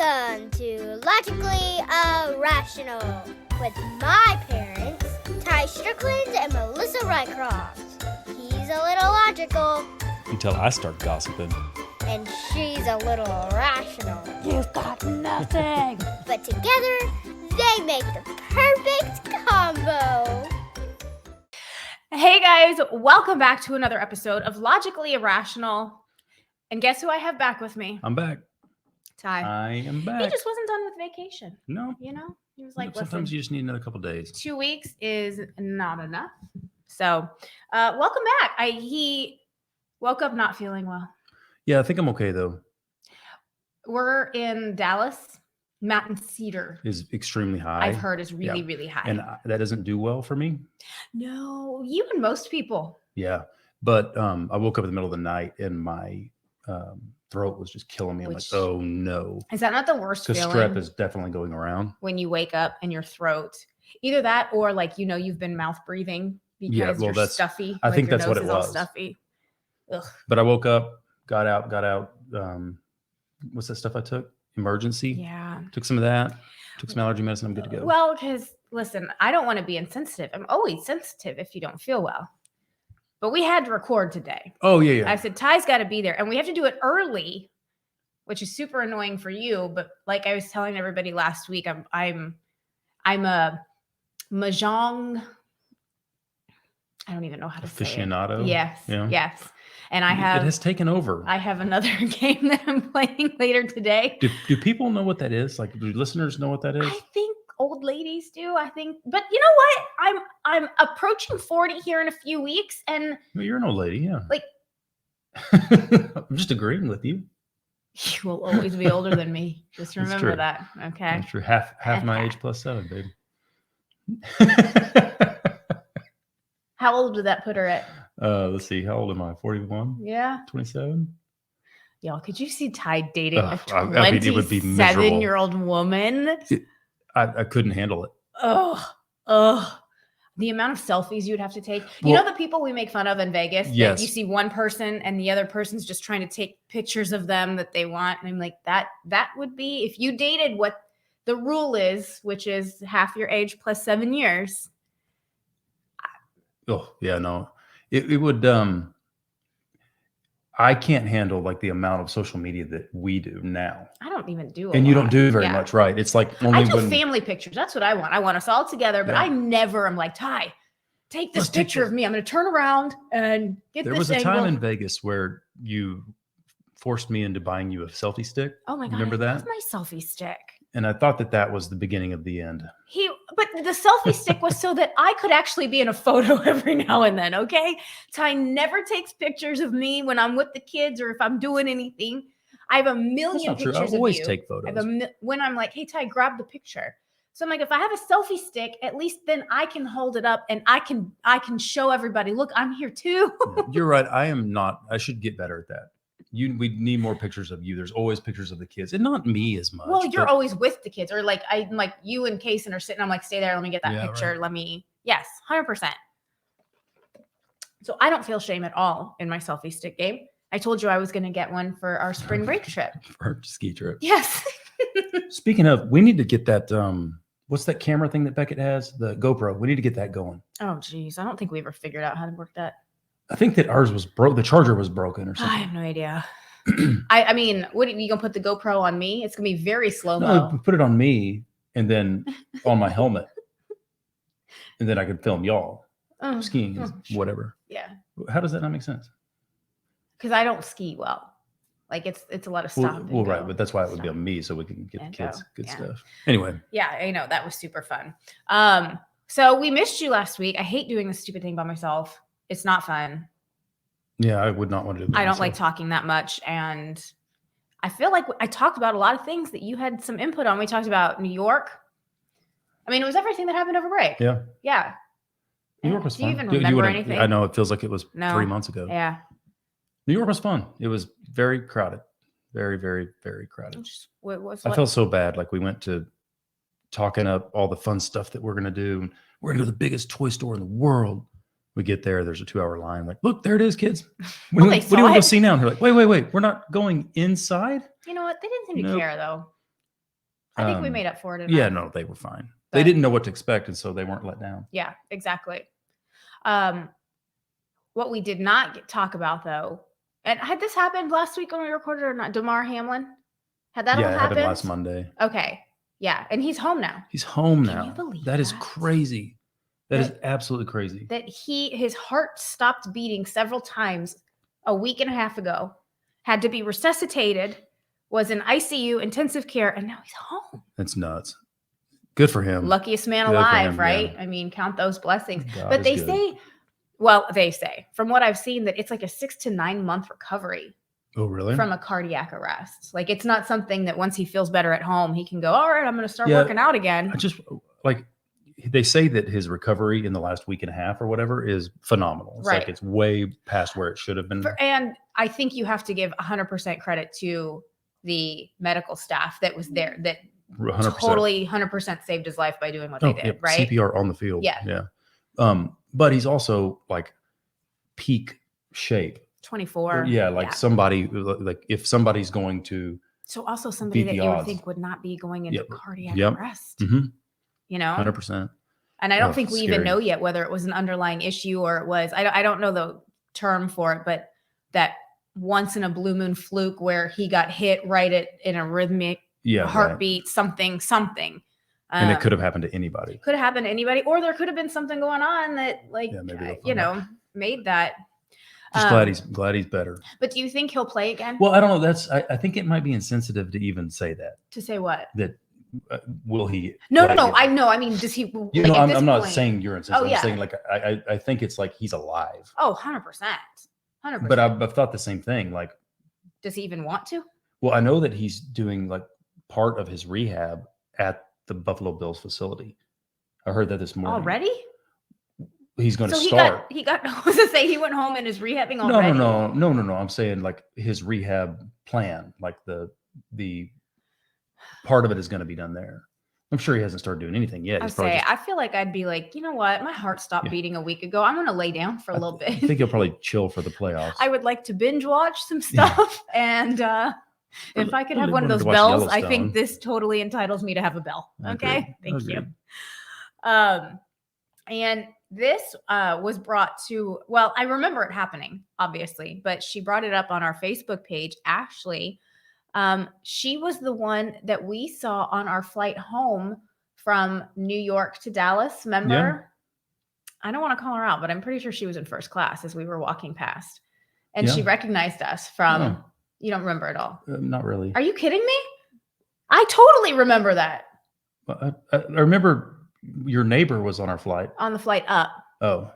Welcome to Logically Irrational with my parents, Ty Strickland and Melissa Rycroft. He's a little logical. Until I start gossiping. And she's a little irrational. You've got nothing. But together, they make the perfect combo. Hey guys, welcome back to another episode of Logically Irrational. And guess who I have back with me? I'm back. Ty. I am back. He just wasn't done with vacation. No. You know? He was like, sometimes listen, you just need another couple days. 2 weeks is not enough. So, welcome back. He woke up not feeling well. Yeah, I think I'm okay though. We're in Dallas. Mountain Cedar Is extremely high. I've heard is really, really high. And that doesn't do well for me. No, you and most people. Yeah. But I woke up in the middle of the night and my throat was just killing me. I'm like, oh no. Is that not the worst Because feeling? strep is definitely going around. When you wake up and your throat, either that or like, you know, you've been mouth breathing because you're stuffy. I think your that's what nose it is all was. Stuffy. Ugh. But I woke up, got out. What's that stuff I took? Emergency. Yeah. Took some of that. Took some allergy medicine. I'm good to go. Well, because listen, I don't want to be insensitive. I'm always sensitive if you don't feel well. But we had to record today. Oh yeah. I said, Ty's got to be there. And we have to do it early, which is super annoying for you. But like I was telling everybody last week, I'm a mahjong. I don't even know how to say it. Aficionado. Yes. Yeah. Yes. And it has taken over. I have another game that I'm playing later today. Do people know what that is? Like, do listeners know what that is? I think old ladies do. I think, but you know what? I'm approaching 40 here in a few weeks, and Well, you're an old lady, yeah. Like- I'm just agreeing with you. you will always be older than me. Just That's remember true. that. Okay. That's true. Half my age plus 7, baby. How old did that put her at? Let's see. How old am I? 41? Yeah. 27? Y'all, could you see Ty dating a I mean, it would be miserable. 27-year-old woman? I couldn't handle it. Ugh. The amount of selfies you'd have to take. You know the people we make fun of in Vegas? Yes. That you see one person and the other person's just trying to take pictures of them that they want. And I'm like, that would be, if you dated what the rule is, which is half your age plus 7 years. Oh, yeah, no. It would, I can't handle like the amount of social media that we do now. I don't even do And you don't do very much, right? It's like only I do when family pictures. That's what I want. I want us all together, but Yeah. I never am like, Ty, take this Let's take picture this. of me. I'm going to turn around and get there this was a angle. time in Vegas where you forced me into buying you a selfie stick. Oh my God. Remember I that? love my selfie stick. And I thought that was the beginning of the end. But the selfie stick was so that I could actually be in a photo every now and then. Okay. Ty never takes pictures of me when I'm with the kids or if I'm doing anything. I have a That's million not true. pictures I of always you. take I have photos. when I'm like, hey, Ty, grab the picture. So I'm like, if I have a selfie stick, at least then I can hold it up and I can show everybody, look, I'm here too. Yeah, you're right. I am not. I should get better at that. We need more pictures of you. There's always pictures of the kids, and not me as much. Well, you're but- always with the kids, or like I'm like you and Kaysen are sitting. I'm like, stay there. Let me get that Yeah, picture. right. Yes, 100%. So I don't feel shame at all in my selfie stick game. I told you I was going to get one for our spring break trip. for ski trip. Yes. Speaking of, we need to get that. What's that camera thing that Beckett has? The GoPro. We need to get that going. Oh, geez. I don't think we ever figured out how to work that. I think that ours was broke. The charger was broken or I something. have no idea. I mean, what are you going to put the GoPro on me? It's going to be very slow-mo. No, put it on me and then on my helmet, and then I could film y'all Oh, skiing, oh, sure. whatever. Yeah. How does that not make sense? Because I don't ski well. Like it's a lot of stop. Well, and right, go. but that's why it would be Stop. on me, so we can get the And kids go. good Yeah. stuff. Anyway, Yeah, I know. That was super fun. So we missed you last week. I hate doing this stupid thing by myself. It's not fun. yeah, I would not want to do that. I don't like talking that much. And I feel like I talked about a lot of things that you had some input on. We talked about New York. I mean, it was everything that happened over break. Yeah. Yeah. New York was Do you fun. even remember anything? I know it feels like it was No. 3 months ago. Yeah. New York was fun. It was very crowded. Very, very, very crowded. I felt so bad. Like we went to talking up all the fun stuff that we're going to do. We're going to go to the biggest toy store in the world. We get there, there's a 2-hour line. Like, look, there it is, kids. Well, What do you want to go see now? And they're like, wait. We're not going inside? You know what? They didn't seem to Nope. care, though. I think we made up for it. Yeah, no, they were fine. They didn't know what to expect, and so they weren't let down. Yeah, exactly. What we did not talk about, though, and had this happened last week when we recorded or not? Damar Hamlin? Had that all happened? Yeah, it happened last Monday. Okay. Yeah, and he's home now. He's home now. Can you believe that? Is crazy. That is absolutely crazy. That his heart stopped beating several times a week and a half ago, had to be resuscitated, was in ICU, intensive care, and now he's home. That's nuts. Good for him. Luckiest man alive, right? Yeah. I mean, count those blessings. But they say, from what I've seen, that it's like a 6 to 9 month recovery. Oh, really? From a cardiac arrest. Like, it's not something that once he feels better at home, he can go, all right, I'm going to start working out again. They say that his recovery in the last week and a half or whatever is phenomenal. It's like it's way past where it should have been. And I think you have to give 100% credit to the medical staff that was there that 100%. Totally 100% saved his life by doing what they did, right? CPR on the field. Yeah. But he's also like peak shape. 24. Yeah, somebody, like if somebody's going to. So also somebody that you would think would not be going into cardiac arrest. Mm-hmm. 100%. And I don't think we even know yet whether it was an underlying issue or it was, I don't know the term for it, but that once in a blue moon fluke where he got hit right in a rhythmic heartbeat, something. And it could have happened to anybody. Could have happened to anybody, or there could have been something going on that made that. Just glad he's better. But do you think he'll play again? Well, I don't know. I think it might be insensitive to even say that. To say what? That will he? No. I know. I mean, does he? I'm not saying you're insensitive. I'm saying I think it's like he's alive. Oh, 100%. But I've thought the same thing. Like, does he even want to? Well, I know that he's doing like part of his rehab at the Buffalo Bills facility. I heard that this morning. Already? He's going to start. I was to say he went home and is rehabbing already. No. I'm saying like his rehab plan, like the part of it is going to be done there. I'm sure he hasn't started doing anything yet. I feel like I'd be like, you know what? My heart stopped beating a week ago. I'm going to lay down for a little bit. I think he'll probably chill for the playoffs. I would like to binge watch some stuff. And if I could have one of those bells, I think this totally entitles me to have a bell. Okay. Thank you. And this was brought to, well, I remember it happening, obviously, but she brought it up on our Facebook page. Ashley, she was the one that we saw on our flight home from New York to Dallas. Remember? Yeah. I don't want to call her out, but I'm pretty sure she was in first class as we were walking past. And she recognized us from, you don't remember at all? Not really. Are you kidding me? I totally remember that. I remember your neighbor was on our flight. On the flight up. Oh.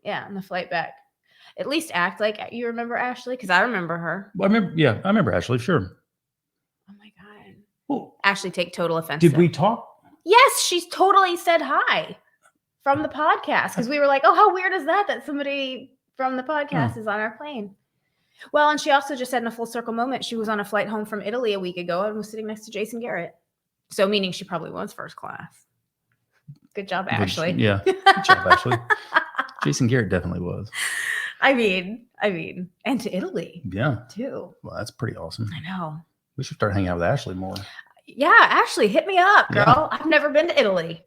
Yeah, on the flight back. At least act like you remember Ashley, because I remember her. Well, I remember Ashley, sure. Oh my God. Well, Ashley, take total offense. Did we talk? Yes, she's totally said hi from the podcast, because we were like, oh, how weird is that somebody from the podcast is on our plane. Well, and she also just said in a full circle moment, she was on a flight home from Italy a week ago and was sitting next to Jason Garrett. So meaning she probably was first class. Good job, Ashley. Good job, Ashley. Jason Garrett definitely was. I mean, and to Italy. Yeah. Too. Well, that's pretty awesome. I know. We should start hanging out with Ashley more. Yeah, Ashley, hit me up, girl. Yeah. I've never been to Italy.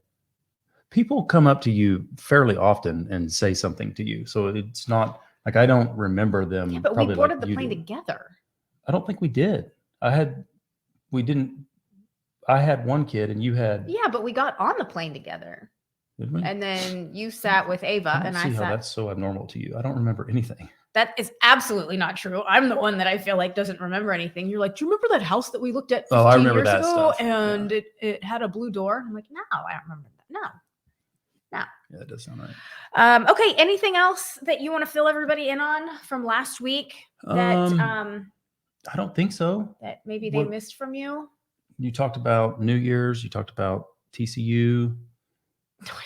People come up to you fairly often and say something to you. So it's not like I don't remember them. Yeah, but we boarded the plane together. I don't think we did. I had one kid and you had. Yeah, but we got on the plane together. Did we? And then you sat with Ava and I sat. That's so abnormal to you. I don't remember anything. That is absolutely not true. I'm the one that I feel like doesn't remember anything. You're like, do you remember that house that we looked at 15 years ago? Stuff. And it had a blue door? I'm like, no, I don't remember that. No. Yeah, that does sound right. Okay. Anything else that you want to fill everybody in on from last week that I don't think so. That maybe they missed from you? You talked about New Year's. You talked about TCU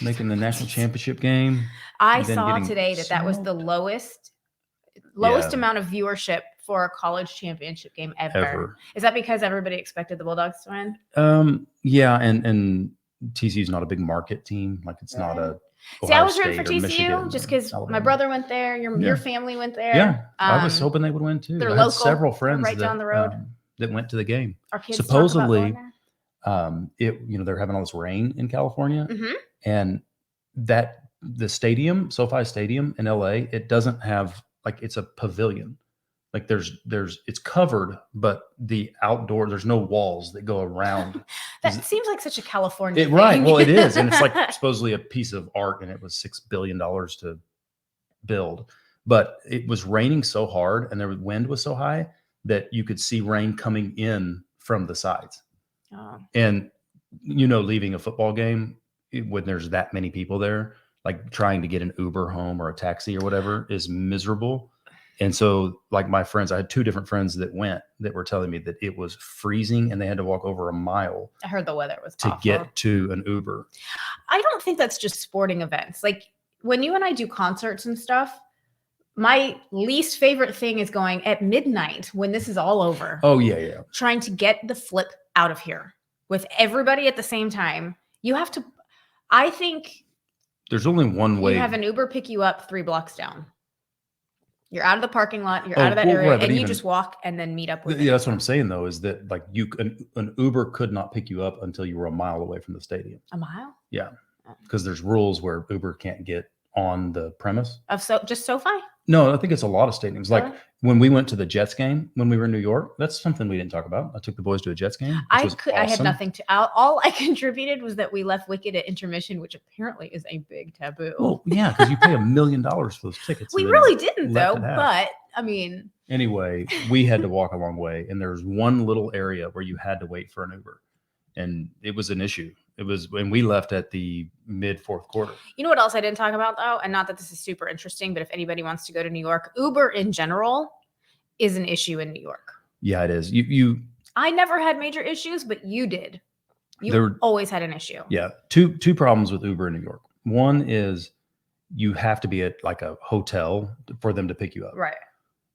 making the national championship game. I saw today that was the lowest amount of viewership for a college championship game ever. Is that because everybody expected the Bulldogs to win? Yeah, and TCU's not a big market team. Like it's not a. See, I was rooting for TCU just because my brother went there. Your family went there. Yeah, I was hoping they would win too. They're I local, had several friends right down the road that went to the game. Our kids supposedly, they're having all this rain in California, Mhm. and that the stadium, SoFi Stadium in LA, it doesn't have it's a pavilion. Like it's covered, but the outdoor, there's no walls that go around. That seems like such a California thing. Right. Well, it is. And it's like supposedly a piece of art, and it was $6 billion to build. But it was raining so hard and the wind was so high that you could see rain coming in from the sides. Oh. And, leaving a football game when there's that many people there, like trying to get an Uber home or a taxi or whatever is miserable. And so like my friends, I had 2 different friends that were telling me that it was freezing and they had to walk over a mile. I heard the weather was to awful. Get to an Uber. I don't think that's just sporting events. Like when you and I do concerts and stuff, my least favorite thing is going at midnight when this is all over. Oh yeah. Trying to get the flip out of here with everybody at the same time. I think there's only one way. You have an Uber pick you up 3 blocks down. You're out of the parking lot. You're out of that area, and you just walk and then meet up with. Yeah, that's what I'm saying though. Is that like an Uber could not pick you up until you were a mile away from the stadium. A mile? Yeah, because there's rules where Uber can't get on the premise of just SoFi. No, I think it's a lot of stadiums. Like when we went to the Jets game when we were in New York, that's something we didn't talk about. I took the boys to a Jets game. I had nothing to. All I contributed was that we left Wicked at intermission, which apparently is a big taboo. Well, yeah, because you pay $1 million for those tickets. We really didn't though, but I mean. Anyway, we had to walk a long way, and there was one little area where you had to wait for an Uber, and it was an issue. It was when we left at the mid 4th quarter. You know what else I didn't talk about though? And not that this is super interesting, but if anybody wants to go to New York, Uber in general is an issue in New York. Yeah, it is. I never had major issues, but you did. You always had an issue. Yeah. Two problems with Uber in New York. One is you have to be at like a hotel for them to pick you up. Right.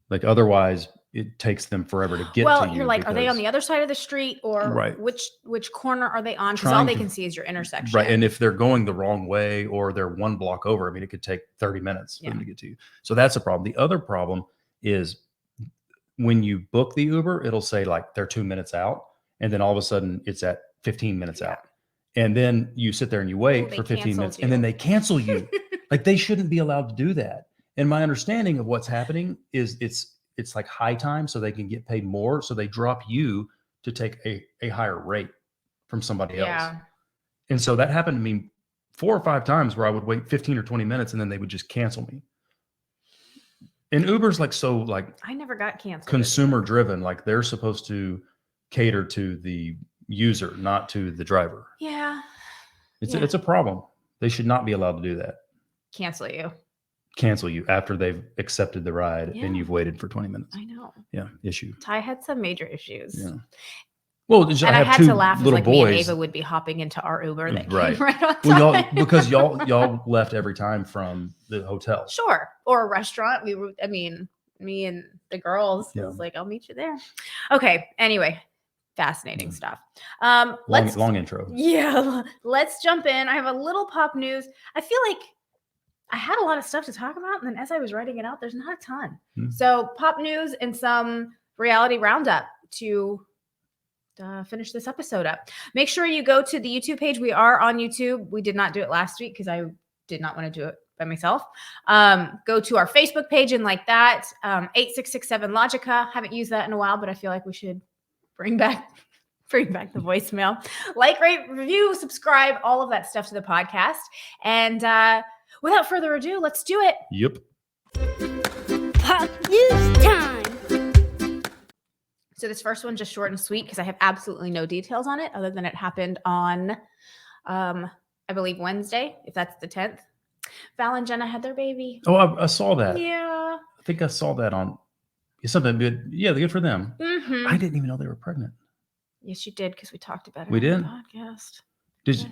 Like otherwise it takes them forever to get to you. Well, you're like, are they on the other side of the street or which corner are they on? Because all they can see is your intersection. Right. And if they're going the wrong way or they're 1 block over, I mean, it could take 30 minutes for them to get to you. So that's a problem. The other problem is when you book the Uber, it'll say like they're 2 minutes out. And then all of a sudden it's at 15 minutes out. And then you sit there and you wait for 15 minutes and then they cancel you. Like they shouldn't be allowed to do that. And my understanding of what's happening is it's like high time so they can get paid more. So they drop you to take a higher rate from somebody else. And so that happened to me 4 or 5 times where I would wait 15 or 20 minutes and then they would just cancel me. And Uber's I never got canceled. Consumer driven. Like they're supposed to cater to the user, not to the driver. Yeah. It's a problem. They should not be allowed to do that. Cancel you after they've accepted the ride and you've waited for 20 minutes. I know. Yeah, issue. Ty had some major issues. Yeah. Well, and I had to laugh as me and Ava would be hopping into our Uber that came right on time. Because y'all left every time from the hotel. Sure. Or a restaurant. Me and the girls was like, I'll meet you there. Okay. Anyway, fascinating stuff. Long intro. Yeah. Let's jump in. I have a little pop news. I feel like I had a lot of stuff to talk about, and then as I was writing it out, there's not a ton. So pop news and some reality roundup to finish this episode up. Make sure you go to the YouTube page. We are on YouTube. We did not do it last week because I did not want to do it by myself. Go to our Facebook page and like that. 8667 Logica. Haven't used that in a while, but I feel like we should bring back the voicemail. Like, rate, review, subscribe, all of that stuff to the podcast. And without further ado, let's do it. Yep. Pop news time. So this first one, just short and sweet, because I have absolutely no details on it other than it happened on, I believe, Wednesday, if that's the 10th. Val and Jenna had their baby. Oh, I saw that. Yeah. I think I saw that on something good. Yeah, good for them. Mm-hmm. I didn't even know they were pregnant. Yes, you did, because we talked about it on the podcast.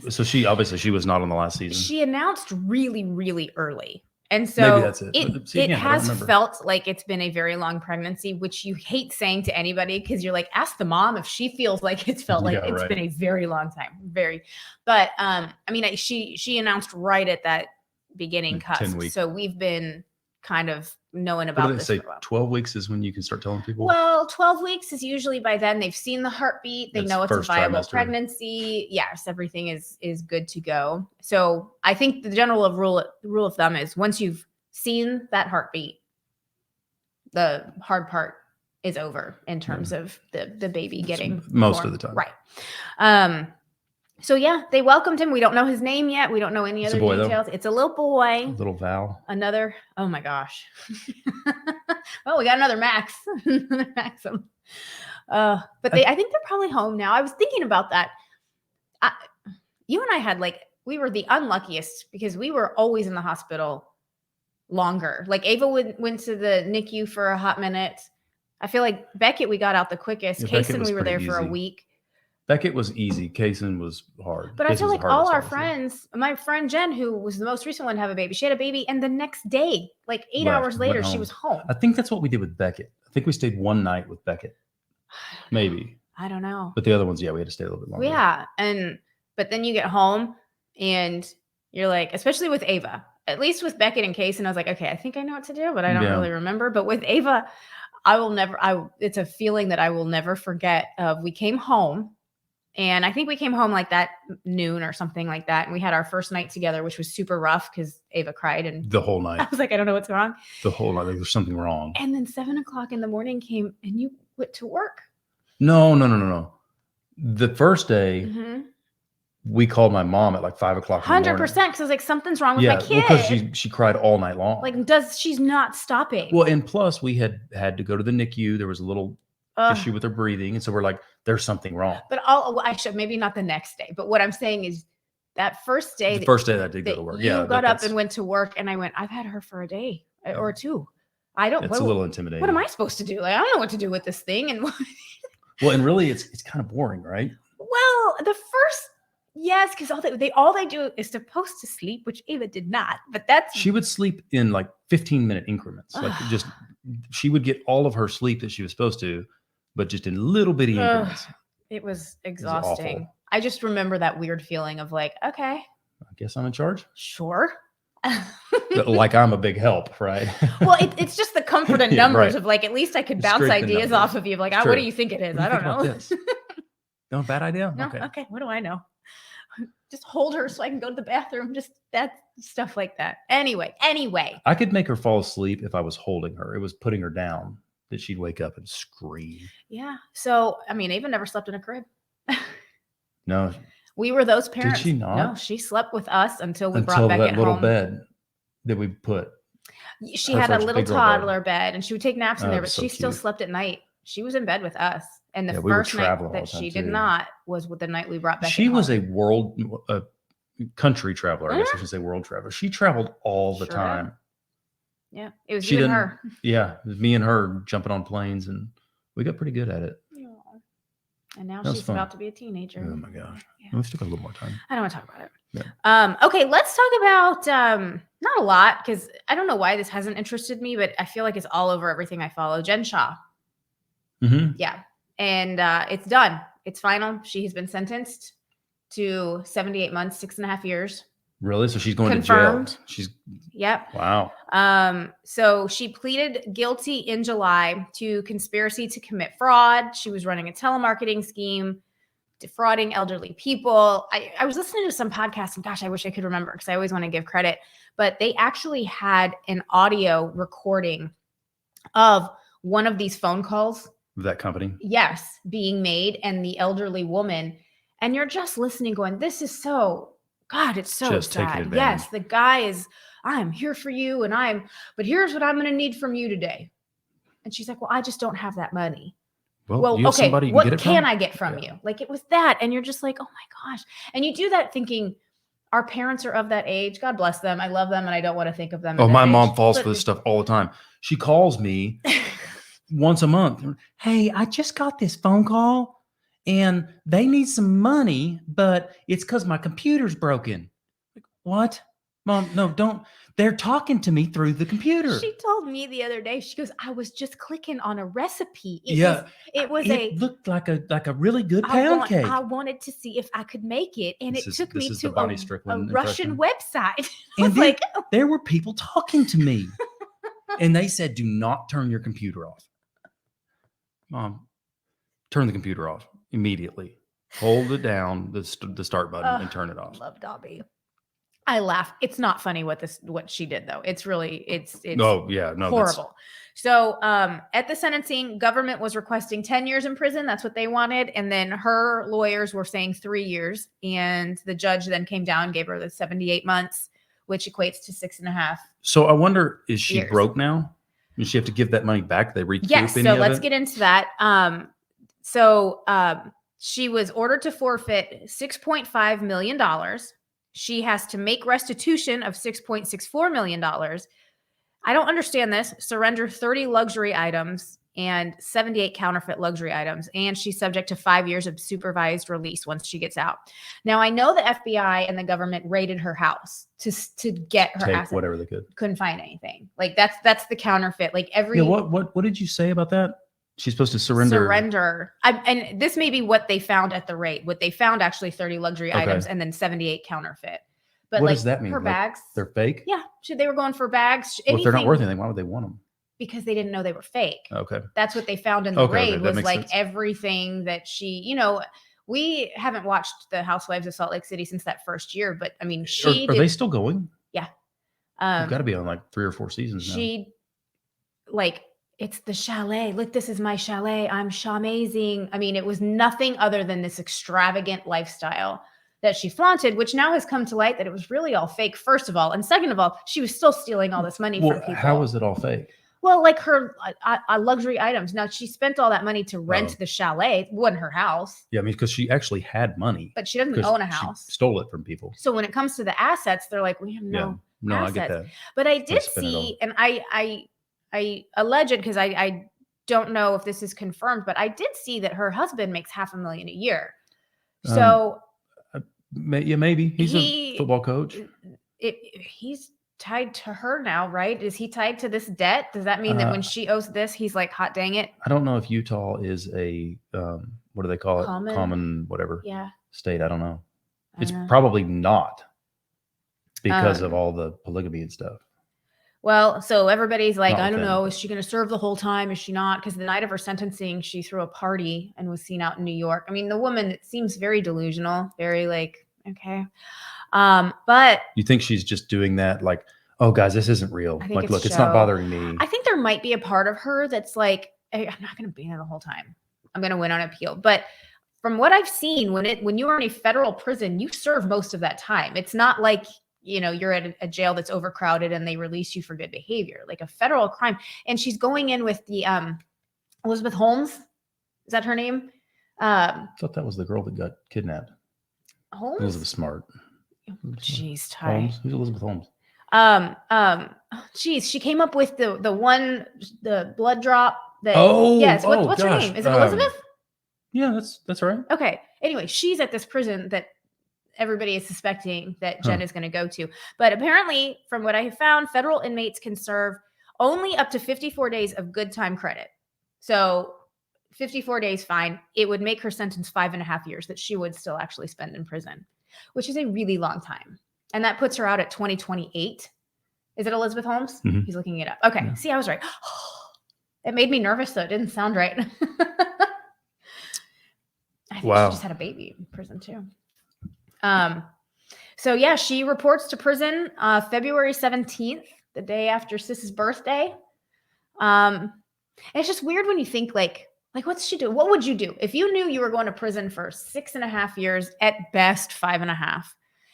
So she was not on the last season. She announced really, really early. And so maybe that's it. It has felt like it's been a very long pregnancy, which you hate saying to anybody because you're like, ask the mom if she feels like it's felt like it's been a very long time. But she announced right at that beginning cusp. 10 weeks. So we've been kind of knowing What about do they this say? for a while. 12 weeks is when you can start telling people? Well, 12 weeks is usually by then they've seen the heartbeat. They That's know it's a first viable trimester. pregnancy. Yes, everything is good to go. So I think the general rule of thumb is once you've seen that heartbeat, the hard part is over in terms of the baby getting most born. of the time. Right. So yeah, they welcomed him. We don't know his name yet. We don't know any It's other a boy, though. details. It's a little boy. Little Val. Another, oh my gosh. Well, we got another Max. Another Max. But I think they're probably home now. I was thinking about that. You and I had we were the unluckiest because we were always in the hospital longer. Like Ava went to the NICU for a hot minute. I feel like Beckett, we got out the quickest. Yeah, Beckett Kaysen, was we were there pretty for a easy. week. Beckett was easy. Kaysen was hard. But I Kaysen feel was like the all hardest, our honestly. friends, my friend Jen, who was the most recent one to have a baby, she had a baby, and the next day, like 8 Left, hours later, went she home. was home. I think that's what we did with Beckett. I think we stayed one night with Beckett. Maybe. I don't know. But the other ones, yeah, we had to stay a little bit longer. Yeah. But then you get home and you're like, especially with Ava, at least with Beckett and Case, and I was like, okay, I think I know what to do, but I don't really remember. But with Ava, it's a feeling that I will never forget. We came home, and I think we came home like that noon or something like that. And we had our first night together, which was super rough because Ava cried. And The whole night. I was like, I don't know what's wrong. The whole night. There's something wrong. And then 7:00 in the morning came and you went to work. No. The first day, Mm-hmm. we called my mom at like 5:00 in the morning. 100%. Because I was like, something's wrong with my kid. Because she cried all night long. Like, she's not stopping. Well, and plus we had to go to the NICU. There was a little issue with her breathing. And so we're like, there's something wrong. But I should maybe not the next day. But what I'm saying is that first day. The first day that I did go to work. You got up and went to work, and I went, I've had her for a day or two. It's a little intimidating. What am I supposed to do? Like, I don't know what to do with this thing. And well, and really it's kind of boring, right? Well, the first, yes, because all they do is supposed to sleep, which Ava did not. But she would sleep in like 15-minute increments. Like she would get all of her sleep that she was supposed to, but just in little bitty increments. It was exhausting. I just remember that weird feeling of like, okay, I guess I'm in charge. Sure. Like I'm a big help, right? Well, it's just the comfort in numbers right. of like, at least I could bounce ideas off of you. Like, what do you think it is? I don't know. No, bad idea. No? Okay. What do I know? Just hold her so I can go to the bathroom. Just that stuff like that. Anyway. I could make her fall asleep if I was holding her. It was putting her down that she'd wake up and scream. Yeah. So, I mean, Ava never slept in a crib. No. We were those parents. Did she not? No, she slept with us until we brought Beckett that little home. bed that we put. She had a little toddler bed, and she would take naps in there, but she still slept at night. She was in bed with us. And the first night that she did not was with the night we brought Beckett home. She was a country traveler. I guess I should say world traveler. She traveled all the time. Yeah, it was you and her. Yeah, it was me and her jumping on planes, and we got pretty good at it. And now she's about to be a teenager. Oh my gosh. Yeah. We still got a little more time. I don't want to talk about it. Yeah. Okay, let's talk about not a lot, because I don't know why this hasn't interested me, but I feel like it's all over everything I follow. Jen Shah. Mm-hmm. Yeah. And it's done. It's final. She has been sentenced to 78 months, 6.5 years. Really? So she's going Confirmed. to jail. Yep. Wow. So she pleaded guilty in July to conspiracy to commit fraud. She was running a telemarketing scheme, defrauding elderly people. I was listening to some podcasts, and gosh, I wish I could remember because I always want to give credit, but they actually had an audio recording of one of these phone calls. That company? Yes, being made, and the elderly woman. And you're just listening going, this is so... God, it's so just sad. Yes, the guy is, I'm here for you, but here's what I'm going to need from you today. And she's like, well, I just don't have that money. Well, okay, what can I get from you? Like, it was that. And you're just like, oh my gosh. And you do that thinking our parents are of that age. God bless them. I love them, and I don't want to think of them. Oh, my mom falls for this stuff all the time. She calls me once a month. Hey, I just got this phone call. And they need some money, but it's because my computer's broken. Like, what? Mom, no, don't. They're talking to me through the computer. She told me the other day, she goes, I was just clicking on a recipe. It looked like a really good pound cake. I wanted to see if I could make it. And it took me to a Strickland Russian website. And there were people talking to me. And they said, do not turn your computer off. Mom, turn the computer off immediately. Hold it down, the start button, and turn it off. Love Dobby. I laugh. It's not funny what she did though. It's really it's horrible. So at the sentencing, government was requesting 10 years in prison. That's what they wanted. And then her lawyers were saying 3 years. And the judge then came down and gave her the 78 months, which equates to 6.5. So I wonder, is she years. broke now? Does she have to give that money back? They recoup yes. any So of let's it? get into that. She was ordered to forfeit $6.5 million. She has to make restitution of $6.64 million. I don't understand this. Surrender 30 luxury items and 78 counterfeit luxury items. And she's subject to 5 years of supervised release once she gets out. Now, I know the FBI and the government raided her house to get her Take whatever they could. Couldn't find anything. Like that's the counterfeit. Like every Yeah, what did you say about that? She's supposed to surrender. And this may be what they found at the raid. What they found actually 30 luxury items and then 78 counterfeit. But what does that mean? Her bags. They're fake? Yeah. They were going for bags. Well, if they're not worth anything, why would they want them? Because they didn't know they were fake. Okay. That's what they found in the raid was like sense. everything that she, we haven't watched the Housewives of Salt Lake City since that first year, but I mean, Are they still going? Yeah. They've got to be on like 3 or 4 seasons now. It's the chalet. Look, this is my chalet. I'm Shamazing. I mean, it was nothing other than this extravagant lifestyle that she flaunted, which now has come to light that it was really all fake, first of all. And second of all, she was still stealing all this money from people. How was it all fake? Well, like her luxury items. Now, she spent all that money to rent the chalet. It wasn't her house. Yeah, I mean, because she actually had money. But she doesn't own a house. She stole it from people. So when it comes to the assets, they're like, we have no assets. I get that. But I did see, and I allege it because I don't know if this is confirmed, but I did see that her husband makes $500,000 a year. So maybe he's a football coach. He's tied to her now, right? Is he tied to this debt? Does that mean that when she owes this, he's like, hot dang it? I don't know if Utah is a what do they call it? Common whatever. Yeah. State. I don't know. It's probably not because of all the polygamy and stuff. Well, so everybody's like, I don't know, is she going to serve the whole time? Is she not? Because the night of her sentencing, she threw a party and was seen out in New York. I mean, the woman, it seems very delusional, very like, okay. But you think she's just doing that like, oh, guys, this isn't real. Like, look, it's not bothering me. I think there might be a part of her that's like, hey, I'm not going to be there the whole time. I'm going to win on appeal. But from what I've seen, when you are in a federal prison, you serve most of that time. It's not like, you're at a jail that's overcrowded and they release you for good behavior, like a federal crime. And she's going in with the Elizabeth Holmes. Is that her name? I thought that was the girl that got kidnapped. Holmes? Elizabeth Smart. Jeez, Ty. Holmes? Who's Elizabeth Holmes? She came up with the blood drop that. Yes. What's her name? Is it Elizabeth? Yeah, that's right. Okay. Anyway, she's at this prison that everybody is suspecting that Jen is going to go to. But apparently, from what I have found, federal inmates can serve only up to 54 days of good time credit. So 54 days, fine. It would make her sentence 5.5 years that she would still actually spend in prison, which is a really long time. And that puts her out at 2028. Is it Elizabeth Holmes? Mm-hmm. He's looking it up. Okay. Yeah. See, I was right. It made me nervous, though. It didn't sound right. I think she just had a baby in prison, too. So yeah, she reports to prison February 17th, the day after Sis's birthday. And it's just weird when you think like what's she do? What would you do if you knew you were going to prison for 6.5 years, at best 5.5,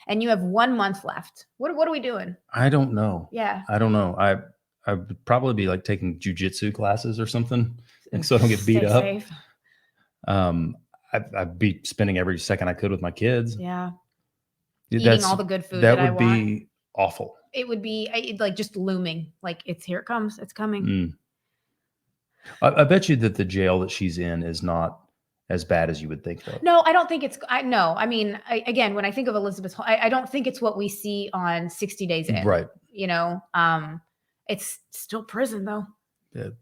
and you have 1 month left? What are we doing? I don't know. Yeah, I don't know. I would probably be like taking jujitsu classes or something, and so I don't get beat up. Safe. I'd be spending every second I could with my kids. Yeah. Eating all the good food that I want. That would be awful. It would be like just looming. Like here it comes. It's coming. I bet you that the jail that she's in is not as bad as you would think, though. No, I don't think it's. I mean, again, when I think of Elizabeth, I don't think it's what we see on 60 Days In. Right. It's still prison, though.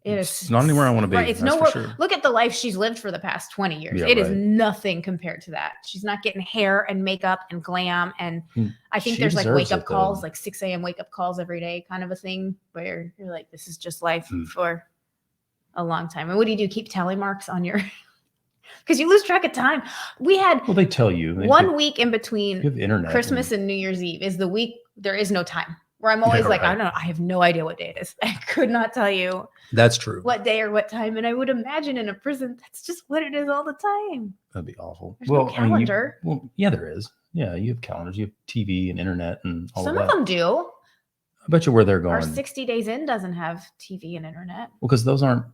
It's not anywhere I want to be. Right, it's nowhere. Sure. Look at the life she's lived for the past 20 years. It is nothing compared to that. She's not getting hair and makeup and glam. And I think there's like wake up calls, like 6 a.m. wake up calls every day kind of a thing where you're like, this is just life for a long time. And what do? Keep tally marks on your, because you lose track of time. We had, well, they tell you week in between Christmas and New Year's Eve is the week there is no time. Where I'm always I don't know, I have no idea what day it is. I could not tell you. That's true. What day or what time. And I would imagine in a prison, that's just what it is all the time. That'd be awful. There's no calendar. Yeah, there is. Yeah, you have calendars. You have TV and internet and all Some of that. Some of them do. I bet you where they're going. Our 60 Days In doesn't have TV and internet. Well, because those are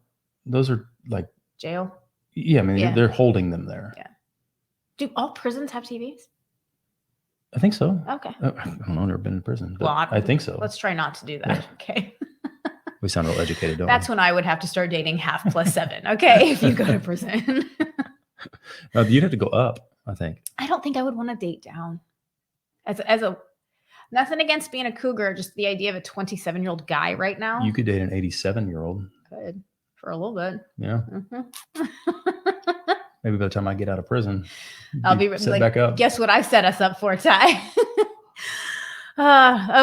like jail. Yeah, I mean, they're holding them there. Yeah. Do all prisons have TVs? I think so. Okay. I don't know. I've never been in prison, but well, I think so. Let's try not to do that. Yeah. Okay. We sound real educated, don't That's we? when I would have to start dating half plus 7. Okay. If you go to prison. You'd have to go up, I think. I don't think I would want to date down. As a nothing against being a cougar, just the idea of a 27-year-old guy right now. You could date an 87-year-old. Could. For a little bit. Yeah. Mm-hmm. Maybe by the time I get out of prison, I'll be set back up. Guess what I set us up for, Ty?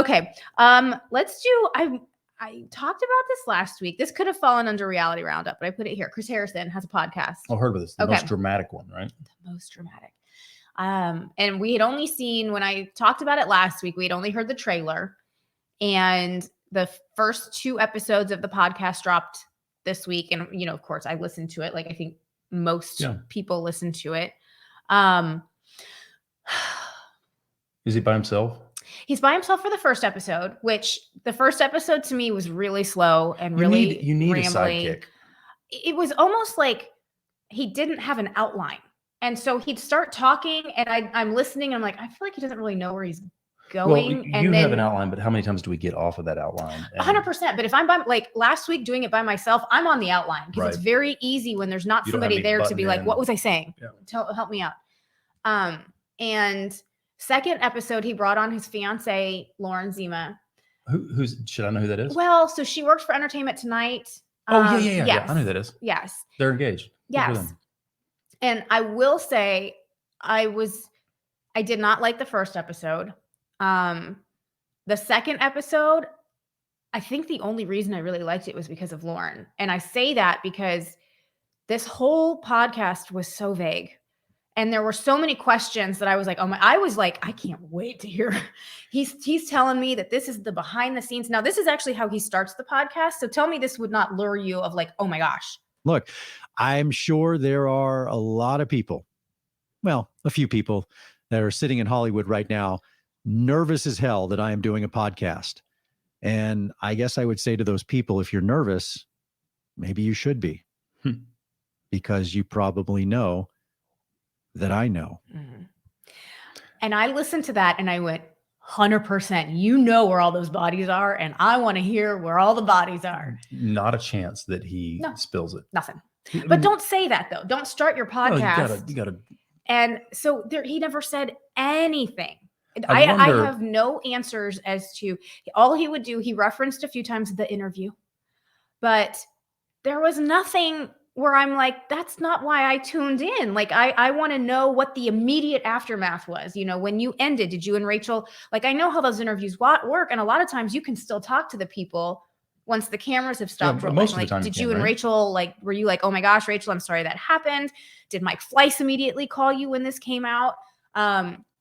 Okay. Let's do. I talked about this last week. This could have fallen under Reality Roundup, but I put it here. Chris Harrison has a podcast. I heard of this. The most dramatic one, right? The most dramatic. And we had only seen, when I talked about it last week, we had only heard the trailer, and the first 2 episodes of the podcast dropped this week. And of course, I listened to it. Like I think most people listen to it. Is he by himself? He's by himself for the first episode, which the first episode to me was really slow and really you need rambly. A sidekick. It was almost like he didn't have an outline. And so he'd start talking and I'm listening. And I'm like, I feel like he doesn't really know where he's going. Well, you have an outline, but how many times do we get off of that outline? 100%. But if I'm by, like last week doing it by myself, I'm on the outline because it's very easy when there's not somebody there to be like, what was I saying? Yeah. Help me out. And second episode, he brought on his fiance, Lauren Zima. Who's should I know who that is? Well, so she works for Entertainment Tonight. Yeah. Yes. I know who that is. Yes. They're engaged. Yes. And I will say I did not like the first episode. The second episode, I think the only reason I really liked it was because of Lauren. And I say that because this whole podcast was so vague. And there were so many questions that I was like, I can't wait to hear. He's telling me that this is the behind the scenes. Now, this is actually how he starts the podcast. So tell me this would not lure you of like, oh my gosh. Look, I'm sure there are a lot of people, well, a few people that are sitting in Hollywood right now, nervous as hell that I am doing a podcast. And I guess I would say to those people, if you're nervous, maybe you should be, because you probably know that I know. Mm-hmm. And I listened to that and I went, 100%. You know where all those bodies are, and I want to hear where all the bodies are. Not a chance that he spills it. Nothing. But don't say that though. Don't start your podcast. You gotta. And so he never said anything. I have no answers as to all he would do. He referenced a few times the interview, but there was nothing where I'm like, that's not why I tuned in. Like, I want to know what the immediate aftermath was. When you ended, did you and Rachel, like, I know how those interviews work. And a lot of times you can still talk to the people once the cameras have stopped rolling. Most of the time did you and Rachel, like, were you like, oh my gosh, Rachel, I'm sorry that happened? Did Mike Fleiss immediately call you when this came out?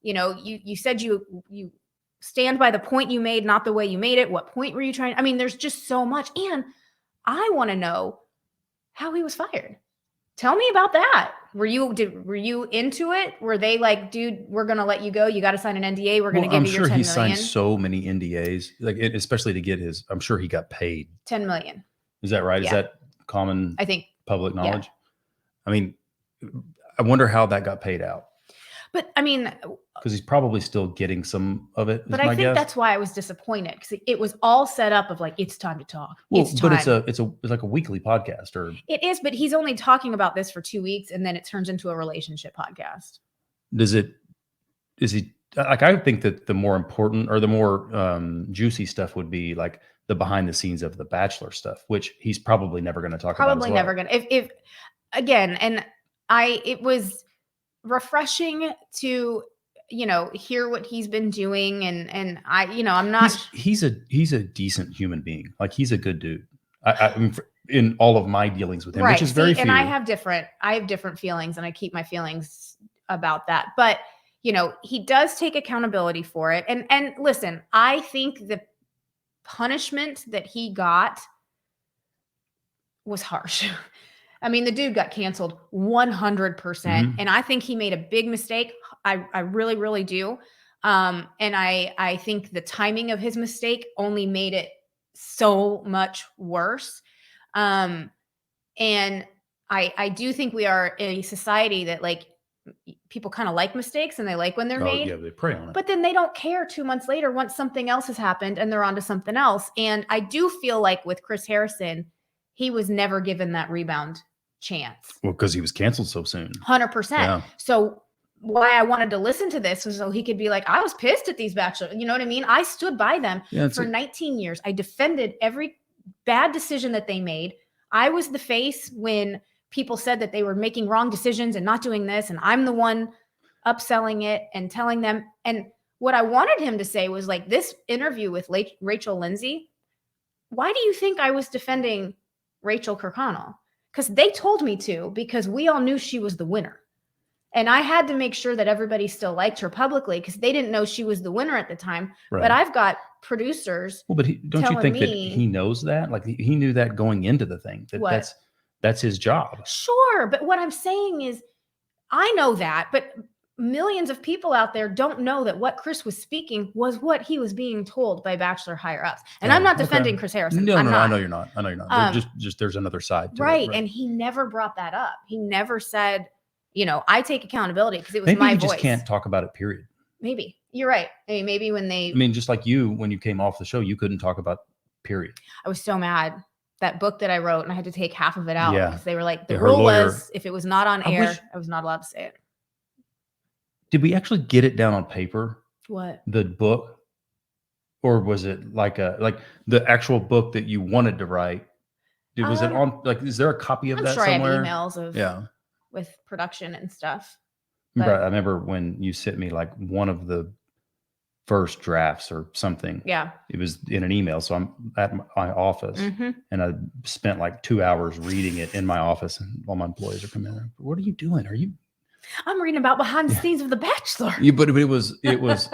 You said you stand by the point you made, not the way you made it. What point were you trying? I mean, there's just so much. And I want to know how he was fired. Tell me about that. Were you into it? Were they like, dude, we're going to let you go. You got to sign an NDA. We're going to give you your $10 million. I'm sure he signed so many NDAs, like especially to get I'm sure he got paid. $10 million. Is that right? Yeah. Is that common? I think public knowledge. Yeah. I mean, I wonder how that got paid out. But I mean, because he's probably still getting some of it. But I think that's why I was disappointed, because it was all set up of like, it's time to talk. Well, but it's like a weekly podcast, or it is. But he's only talking about this for 2 weeks, and then it turns into a relationship podcast. Is he like? I think that the more important or the more juicy stuff would be like the behind the scenes of the Bachelor stuff, which he's probably never going to talk about. Probably never going to. If again, and it was refreshing to, hear what he's been doing. And I'm not. He's a decent human being. Like, he's a good dude. I mean, in all of my dealings with him, which is very few. And I have different feelings, and I keep my feelings about that. But, he does take accountability for it. And listen, I think the punishment that he got was harsh. I mean, the dude got canceled 100%. And I think he made a big mistake. I really, really do. And I think the timing of his mistake only made it so much worse. And I do think we are in a society that, like, people kind of like mistakes, and they like when they're made. Yeah, they prey on it. But then they don't care 2 months later once something else has happened and they're on to something else. And I do feel like with Chris Harrison, he was never given that rebound chance. Well, because he was canceled so soon. 100%. Yeah. So why I wanted to listen to this was so he could be like, I was pissed at these Bachelor. You know what I mean? I stood by them for 19 years. I defended every bad decision that they made. I was the face when people said that they were making wrong decisions and not doing this. And I'm the one upselling it and telling them. And what I wanted him to say was, like, this interview with Rachel Lindsay, why do you think I was defending Rachel Kirkconnell? Because they told me to, because we all knew she was the winner. And I had to make sure that everybody still liked her publicly, because they didn't know she was the winner at the time. Right. But I've got producers. Well, but don't you think that he knows that? Like, he knew that going into the thing. That's his job. Sure. But what I'm saying is, I know that, but millions of people out there don't know that what Chris was speaking was what he was being told by Bachelor higher ups. And I'm not defending Chris Harrison. No, I know you're not. There's another side to it. Right. And he never brought that up. He never said, I take accountability, because it was my voice. Maybe you just can't talk about it, period. Maybe. You're right. I mean, maybe when just like you, when you came off the show, you couldn't talk about period. I was so mad. That book that I wrote, and I had to take half of it out because they were like, the rule was, if it was not on air, I was not allowed to say it. Did we actually get it down on paper? What? The book? Or was it like the actual book that you wanted to write? Was it on, like, is there a copy of that sure somewhere? I have emails of with production and stuff. I remember when you sent me, like, one of the first drafts or something. Yeah. It was in an email. So I'm at my office and I spent like 2 hours reading it in my office, and all my employees are coming in. What are you doing? I'm reading about behind the scenes of The Bachelor. But it was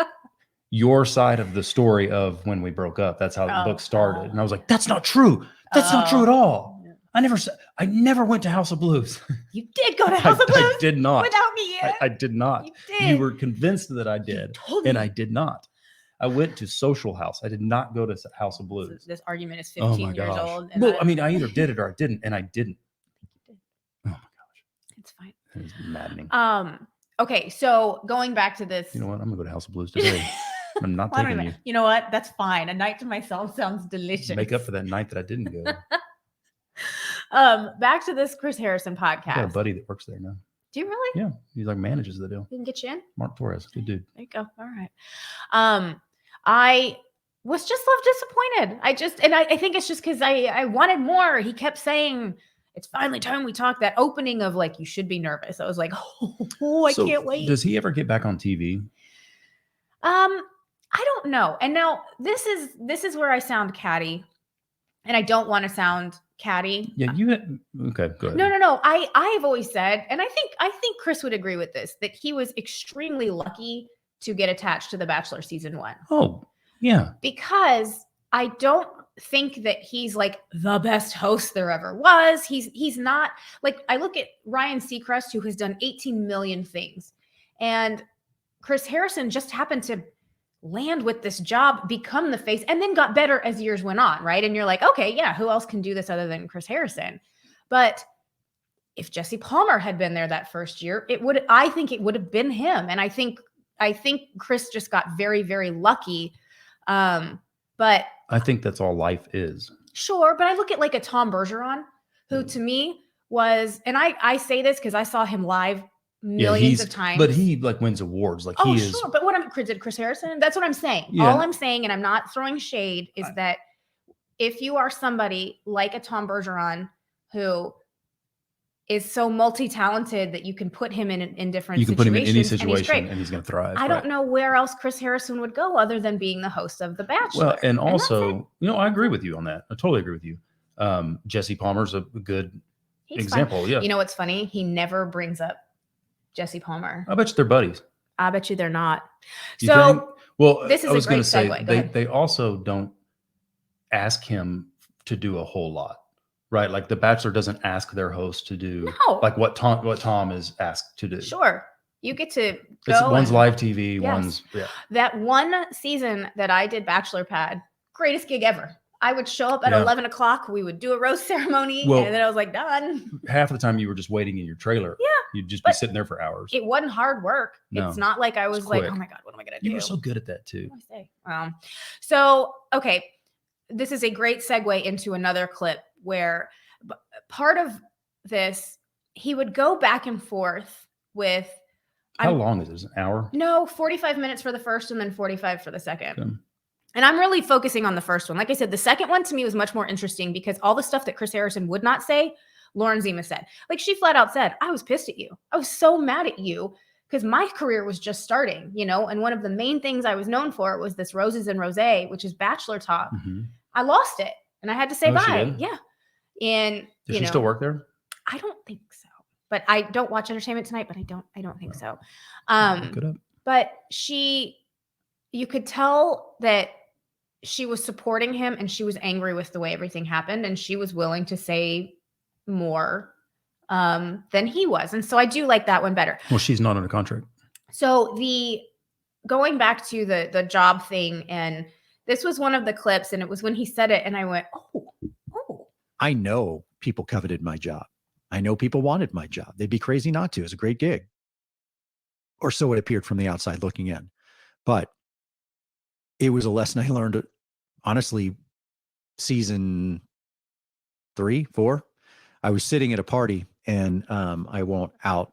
your side of the story of when we broke up. That's how the book started. And I was like, that's not true. That's not true at all. I never went to House of Blues. You did go to House of Blues? I did not. Without me yet? I did not. You did. You were convinced that I did, and I did not. I went to Social House. I did not go to House of Blues. This argument is 15 years old. Well, I either did it or I didn't, and I didn't. Oh my gosh. It's fine. It was maddening. Okay, so going back to this. You know what? I'm going to go to House of Blues today. I'm not taking you. You know what? That's fine. A night to myself sounds delicious. Make up for that night that I didn't go. Back to this Chris Harrison podcast. I got a buddy that works there now. Do you really? Yeah. He manages the deal. He can get you in? Mark Torres. Good dude. There you go. All right. I was just disappointed. I think it's just because I wanted more. He kept saying, it's finally time we talk. That opening of, like, you should be nervous. I was like, I can't wait. Does he ever get back on TV? I don't know. And now this is where I sound catty, and I don't want to sound catty. Yeah, okay, go ahead. No. I've always said, and I think Chris would agree with this, that he was extremely lucky to get attached to The Bachelor season 1. Oh, yeah. Because I don't think that he's like the best host there ever was. He's not, like, I look at Ryan Seacrest, who has done 18 million things, and Chris Harrison just happened to land with this job, become the face, and then got better as years went on, right? And you're like, okay, yeah, who else can do this other than Chris Harrison? But if Jesse Palmer had been there that first year, I think it would have been him. And I think Chris just got very, very lucky. But I think that's all life is. Sure. But I look at, like, a Tom Bergeron, who to me was, and I say this because I saw him live millions of times. But he, like, wins awards. Like, he is. Sure. But did Chris Harrison? That's what I'm saying. Yeah. All I'm saying, and I'm not throwing shade, is that if you are somebody like a Tom Bergeron who is so multi-talented that you can put him in different You can put him in any situation and and he's going to thrive. I don't know where else Chris Harrison would go other than being the host of The Bachelor. Well, and also, I agree with you on that. I totally agree with you. Jesse Palmer's a good example. Fun. Yeah. You know what's funny? He never brings up Jesse Palmer. I bet you they're buddies. I bet you they're not. You think? Well, this is I was going to say segue. they also don't ask him to do a whole lot, right? Like The Bachelor doesn't ask their host to do like what Tom is asked to do. Sure. You get to go. One's live TV, one's That one season that I did Bachelor Pad, greatest gig ever. I would show up at 11 o'clock. We would do a roast ceremony, and then I was like, done. Half of the time you were just waiting in your trailer. Yeah. You'd just be sitting there for hours. It wasn't hard work. No, it's not like I was like, oh my God, what am I going to do? You were so good at that too. What do I say? So, okay. This is a great segue into another clip where part of this, he would go back and forth with. How long is this? An hour? No, 45 minutes for the first and then 45 for the second. Okay. And I'm really focusing on the first one. Like I said, the second one to me was much more interesting because all the stuff that Chris Harrison would not say, Lauren Zima said. Like she flat out said, I was pissed at you. I was so mad at you because my career was just starting, and one of the main things I was known for was this Roses and Rosé, which is Bachelor Talk. Mm-hmm. I lost it and I had to say bye. Yeah. And does she still work there? I don't think so. But I don't watch Entertainment Tonight, but I don't think so. Look it up. But you could tell that she was supporting him and she was angry with the way everything happened. And she was willing to say more than he was. And so I do like that one better. Well, she's not under contract. So going back to the job thing, and this was one of the clips, and it was when he said it, and I went, oh. I know people coveted my job. I know people wanted my job. They'd be crazy not to. It was a great gig. Or so it appeared from the outside looking in. But it was a lesson I learned, honestly, season 3, 4. I was sitting at a party, and I won't out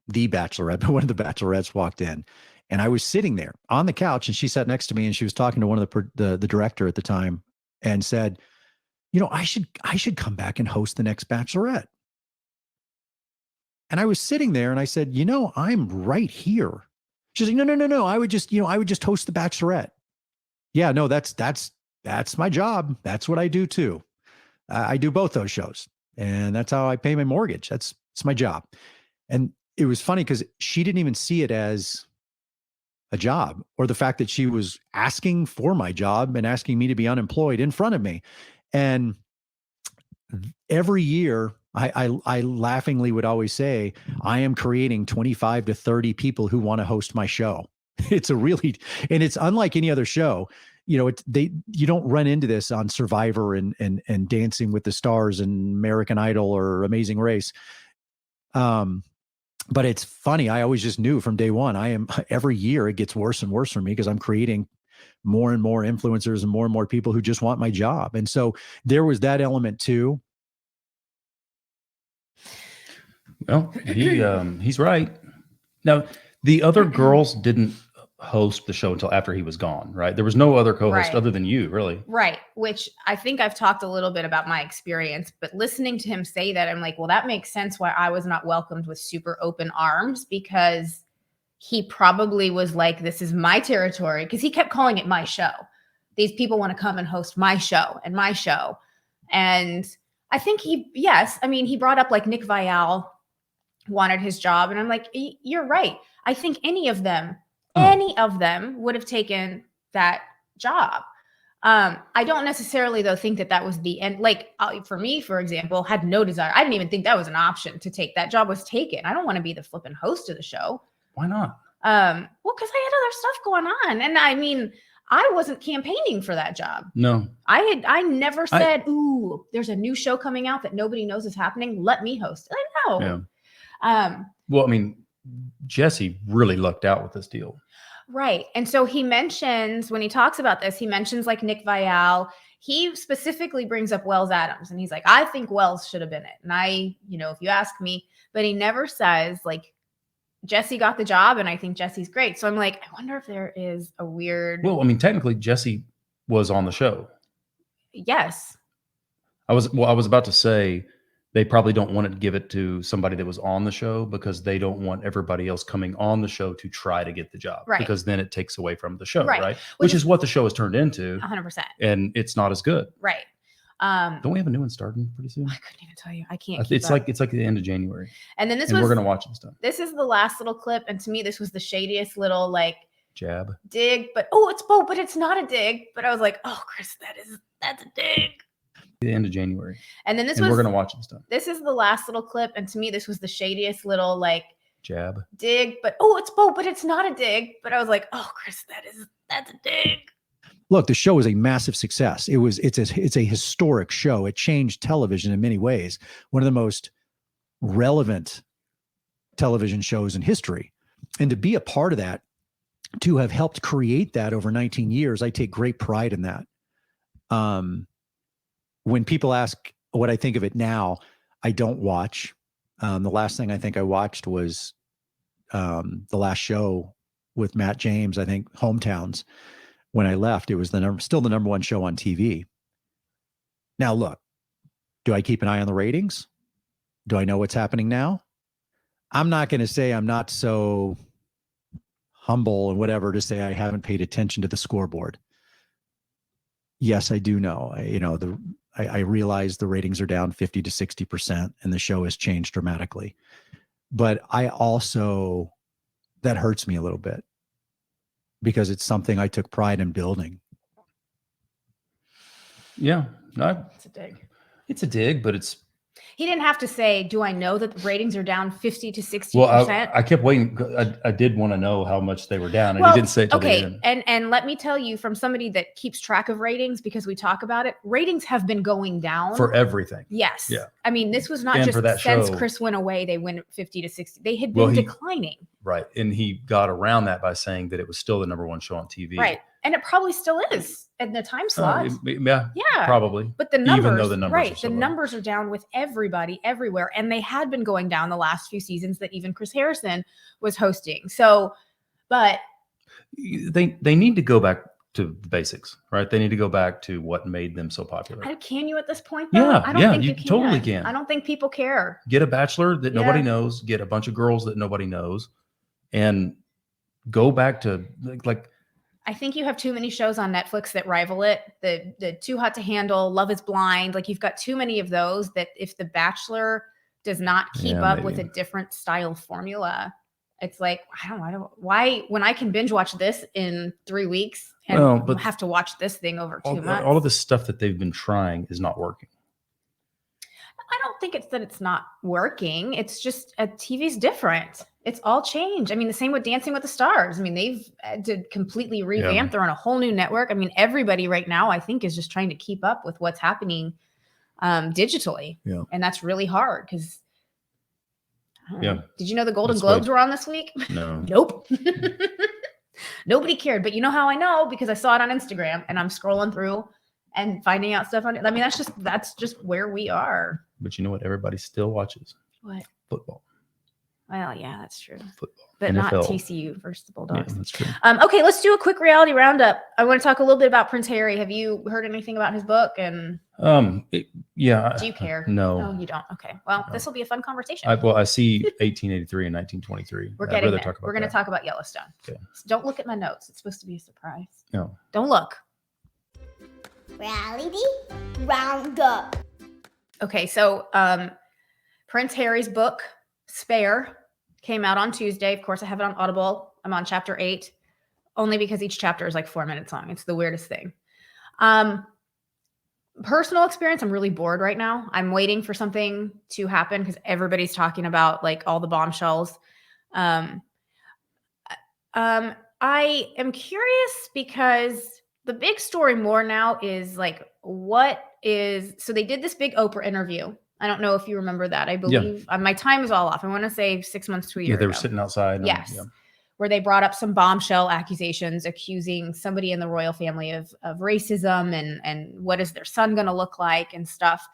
the Bachelorette, but one of the Bachelorettes walked in. And I was sitting there on the couch, and she sat next to me, and she was talking to one of the director at the time and said, I should come back and host the next Bachelorette. And I was sitting there and I said, I'm right here. She's like, no. I would just host the Bachelorette. Yeah, no, that's my job. That's what I do too. I do both those shows, and that's how I pay my mortgage. It's my job. And it was funny because she didn't even see it as a job, or the fact that she was asking for my job and asking me to be unemployed in front of me. And every year, I laughingly would always say, I am creating 25 to 30 people who want to host my show. And it's unlike any other show. You don't run into this on Survivor and Dancing with the Stars and American Idol or Amazing Race. But it's funny. I always just knew from day one, every year it gets worse and worse for me because I'm creating more and more influencers and more people who just want my job. And so there was that element too. Well, he's right. Now, the other girls didn't host the show until after he was gone, right? There was no other co-host other than you, really. Right. Which I think I've talked a little bit about my experience, but listening to him say that, I'm like, well, that makes sense why I was not welcomed with super open arms, because he probably was like, this is my territory, because he kept calling it my show. These people want to come and host my show and my show. And I think he brought up like Nick Viall wanted his job. And I'm like, you're right. I think any of them would have taken that job. I don't necessarily, though, think that was the end. Like for me, for example, had no desire. I didn't even think that was an option to take. That job was taken. I don't want to be the flipping host of the show. Why not? Well, because I had other stuff going on. And I mean, I wasn't campaigning for that job. No. I never said, ooh, there's a new show coming out that nobody knows is happening. Let me host it. I know. Yeah. Well, I mean, Jesse really lucked out with this deal. Right. And so he mentions, when he talks about this, he mentions like Nick Viall. He specifically brings up Wells Adams, and he's like, I think Wells should have been it. And if you ask me, but he never says like Jesse got the job and I think Jesse's great. So I'm like, I wonder if there is a weird. Well, I mean, technically Jesse was on the show. Yes. I was about to say they probably don't want to give it to somebody that was on the show because they don't want everybody else coming on the show to try to get the job. Right. Because then it takes away from the show, Right. right? Which is what the show has turned into. 100%. And it's not as good. Right. Don't we have a new one starting pretty soon? I couldn't even tell you. I can't. It's like the end of January. And then we're gonna watch this time. This is the last little clip, and to me, this was the shadiest little like jab dig. But it's not a dig. But I was like, oh, Chris, that's a dig. The end of January. And then we're gonna watch this time. This is the last little clip, and to me, this was the shadiest little like jab dig. But it's not a dig. But I was like, oh, Chris, that's a dig. Look, the show is a massive success. It's a historic show. It changed television in many ways. One of the most relevant television shows in history. And to be a part of that, to have helped create that over 19 years, I take great pride in that. When people ask what I think of it now, I don't watch. The last thing I think I watched was the last show with Matt James, I think Hometowns. When I left, it was still the number one show on TV. Now, look, do I keep an eye on the ratings? Do I know what's happening now? I'm not going to say I'm not so humble and whatever to say I haven't paid attention to the scoreboard. Yes, I do know. I realize the ratings are down 50 to 60% and the show has changed dramatically. But that hurts me a little bit, because it's something I took pride in building. Yeah. It's a dig. It's a dig, but he didn't have to say, do I know that the ratings are down 50 to 60%? Well, I kept waiting. I did want to know how much they were down, and he didn't say it till the end. And let me tell you, from somebody that keeps track of ratings, because we talk about it, ratings have been going down for everything. Yes. Yeah. I mean, this was not just since Chris went away, they went 50 to 60. They had been declining. Right. And he got around that by saying that it was still the number one show on TV. Right. And it probably still is in the time slot. Yeah, probably. But the numbers, even though the numbers are so the numbers are down with everybody everywhere. And they had been going down the last few seasons that even Chris Harrison was hosting. So, but they need to go back to the basics, right? They need to go back to what made them so popular. Can you at this point, though? Yeah, I don't think you totally can. I don't think people care. Get a bachelor that nobody knows, get a bunch of girls that nobody knows, and go back to like I think you have too many shows on Netflix that rival it. The Too Hot to Handle, Love is Blind. Like, you've got too many of those that if The Bachelor does not keep up with a different style formula, it's like, I don't why, when I can binge watch this in 3 weeks and have to watch this thing over 2 months. All of the stuff that they've been trying is not working. I don't think it's that it's not working. It's just TV's different. It's all changed. I mean, the same with Dancing with the Stars. I mean, they've had to completely revamp. They're on a whole new network. I mean, everybody right now, I think, is just trying to keep up with what's happening digitally. Yeah. And that's really hard because, did you know the Golden Globes were on this week? No. Nope. Nobody cared. But you know how I know? Because I saw it on Instagram and I'm scrolling through and finding out stuff on it. I mean, that's just where we are. But you know what? Everybody still watches. What? Football. Well, yeah, that's true. Football. But NFL. Not TCU versus the Bulldogs. Yeah, that's true. Okay, let's do a quick reality roundup. I want to talk a little bit about Prince Harry. Have you heard anything about his book? And yeah. Do you care? No. No, you don't. Okay. Well, this will be a fun conversation. I see 1883 and 1923. We're getting there. We're going to talk about Yellowstone. Okay. So don't look at my notes. It's supposed to be a surprise. No. Don't look. Reality roundup. Okay, so Prince Harry's book, Spare, came out on Tuesday. Of course, I have it on Audible. I'm on chapter 8, only because each chapter is like 4 minutes long. It's the weirdest thing. Personal experience, I'm really bored right now. I'm waiting for something to happen because everybody's talking about like all the bombshells. I am curious because the big story more now is like, so they did this big Oprah interview. I don't know if you remember that. I believe my time is all off. I want to say 6 months to a year they ago. were sitting outside. Yes. Where they brought up some bombshell accusations accusing somebody in the royal family of racism and what is their son going to look like and stuff.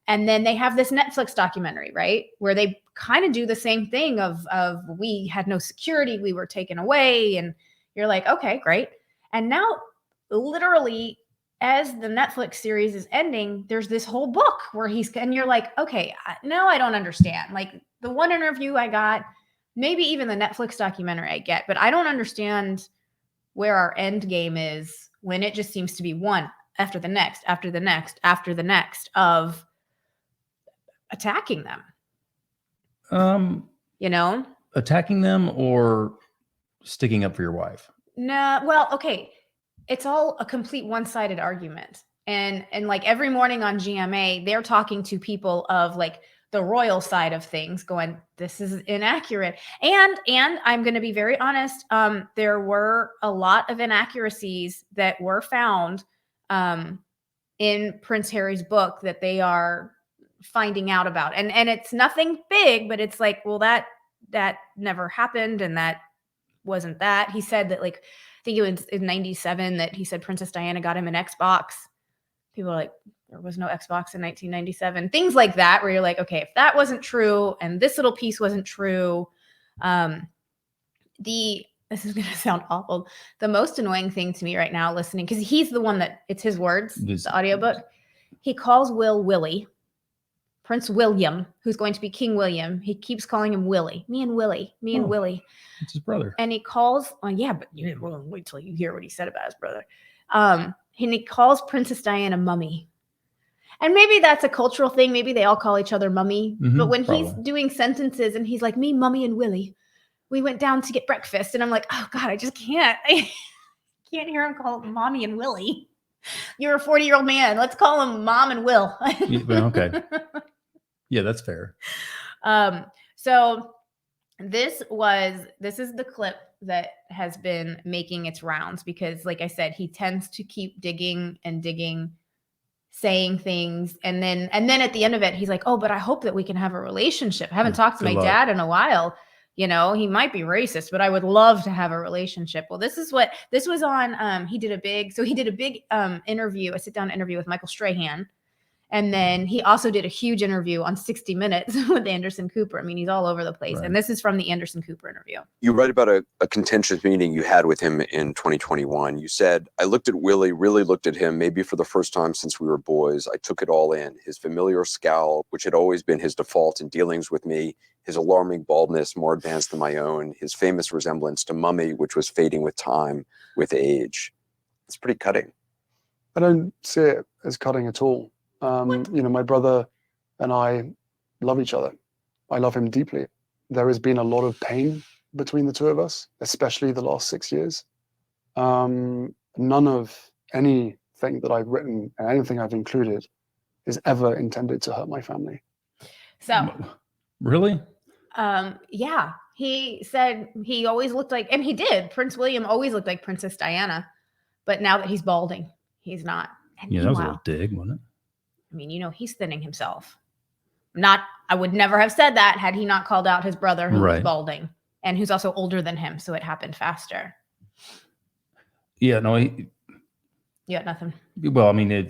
And then they have this Netflix documentary, right? Where they kind of do the same thing of we had no security. We were taken away. And you're like, okay, great. And now literally as the Netflix series is ending, there's this whole book where and you're like, okay, now I don't understand. Like the one interview I got, maybe even the Netflix documentary I get, but I don't understand where our end game is when it just seems to be one after the next, after the next, after the next of attacking them. Attacking them or sticking up for your wife? No, well, okay. It's all a complete one-sided argument. And like every morning on GMA, they're talking to people of like the royal side of things going, this is inaccurate. And I'm going to be very honest. There were a lot of inaccuracies that were found in Prince Harry's book that they are finding out about. And it's nothing big, but it's like, well, that never happened. And that wasn't that. He said that like, I think it was in 97 that he said Princess Diana got him an Xbox. People are like, there was no Xbox in 1997. Things like that, where you're like, okay, if that wasn't true and this little piece wasn't true, this is going to sound awful. The most annoying thing to me right now listening, because he's the one that it's his words, the audiobook. He calls Will Willie. Prince William, who's going to be King William, he keeps calling him Willie. Me and Willie. It's his brother. And he calls, yeah, but you didn't wait till you hear what he said about his brother. And he calls Princess Diana Mummy. And maybe that's a cultural thing. Maybe they all call each other Mummy. But when he's doing sentences and he's like, me, Mummy, and Willie, we went down to get breakfast. And I'm like, oh, God, I just can't. I can't hear him call Mommy and Willie. You're a 40-year-old man. Let's call him Mom and Will. Okay. Yeah, that's fair. So this is the clip that has been making its rounds because, like I said, he tends to keep digging and digging, saying things, and then at the end of it, he's like, "Oh, but I hope that we can have a relationship. I haven't talked to my dad in a while. You know, he might be racist, but I would love to have a relationship." Well, this was on. He did a big interview, a sit down interview with Michael Strahan. And then he also did a huge interview on 60 Minutes with Anderson Cooper. I mean, he's all over the place. Right. And this is from the Anderson Cooper interview. You write about a contentious meeting you had with him in 2021. You said, I looked at Willie, really looked at him, maybe for the first time since we were boys. I took it all in. His familiar scowl, which had always been his default in dealings with me, his alarming baldness, more advanced than my own, his famous resemblance to Mummy, which was fading with time, with age. It's pretty cutting. I don't see it as cutting at all. My brother and I love each other. I love him deeply. There has been a lot of pain between the two of us, especially the last 6 years. None of anything that I've written and anything I've included is ever intended to hurt my family. So, really? Yeah. He said he always looked like, and he did. Prince William always looked like Princess Diana, but now that he's balding, he's not. And yeah, that was a little dig, wasn't it? I mean, he's thinning himself. I would never have said that had he not called out his brother who was balding and who's also older than him. So it happened faster. Yeah, no, you got nothing. Well, I mean,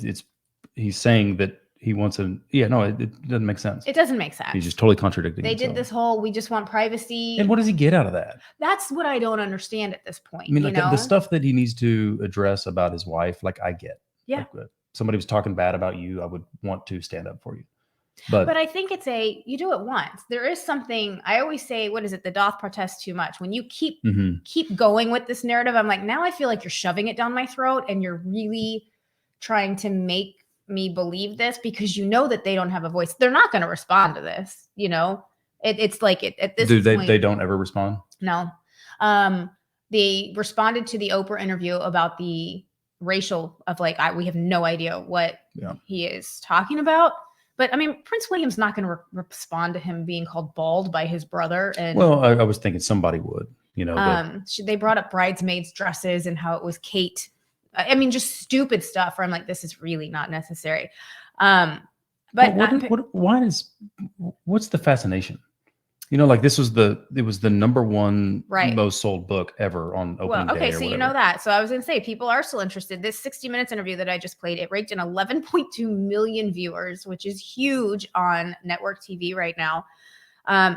he's saying that he wants it doesn't make sense. It doesn't make sense. He's just totally contradicting They himself. did this whole, we just want privacy. And what does he get out of that? That's what I don't understand at this point. I mean, like the stuff that he needs to address about his wife, like I get. Yeah. Like, somebody was talking bad about you, I would want to stand up for you. But I think it's you do it once. There is something, I always say, what is it? The doth protest too much. When you keep going with this narrative, I'm like, now I feel like you're shoving it down my throat and you're really trying to make me believe this because you know that they don't have a voice. They're not going to respond to this. It's like at this point. They don't ever respond? No. They responded to the Oprah interview about the racial of like, we have no idea what he is talking about. But I mean, Prince William's not going to respond to him being called bald by his brother. And well, I was thinking somebody would, they brought up bridesmaids' dresses and how it was Kate. I mean, just stupid stuff where I'm like, this is really not necessary. But what's the fascination? Like it was the number one most sold book ever on opening day. Okay, so you know that. So I was going to say, people are still interested. This 60 Minutes interview that I just played, it raked in 11.2 million viewers, which is huge on network TV right now.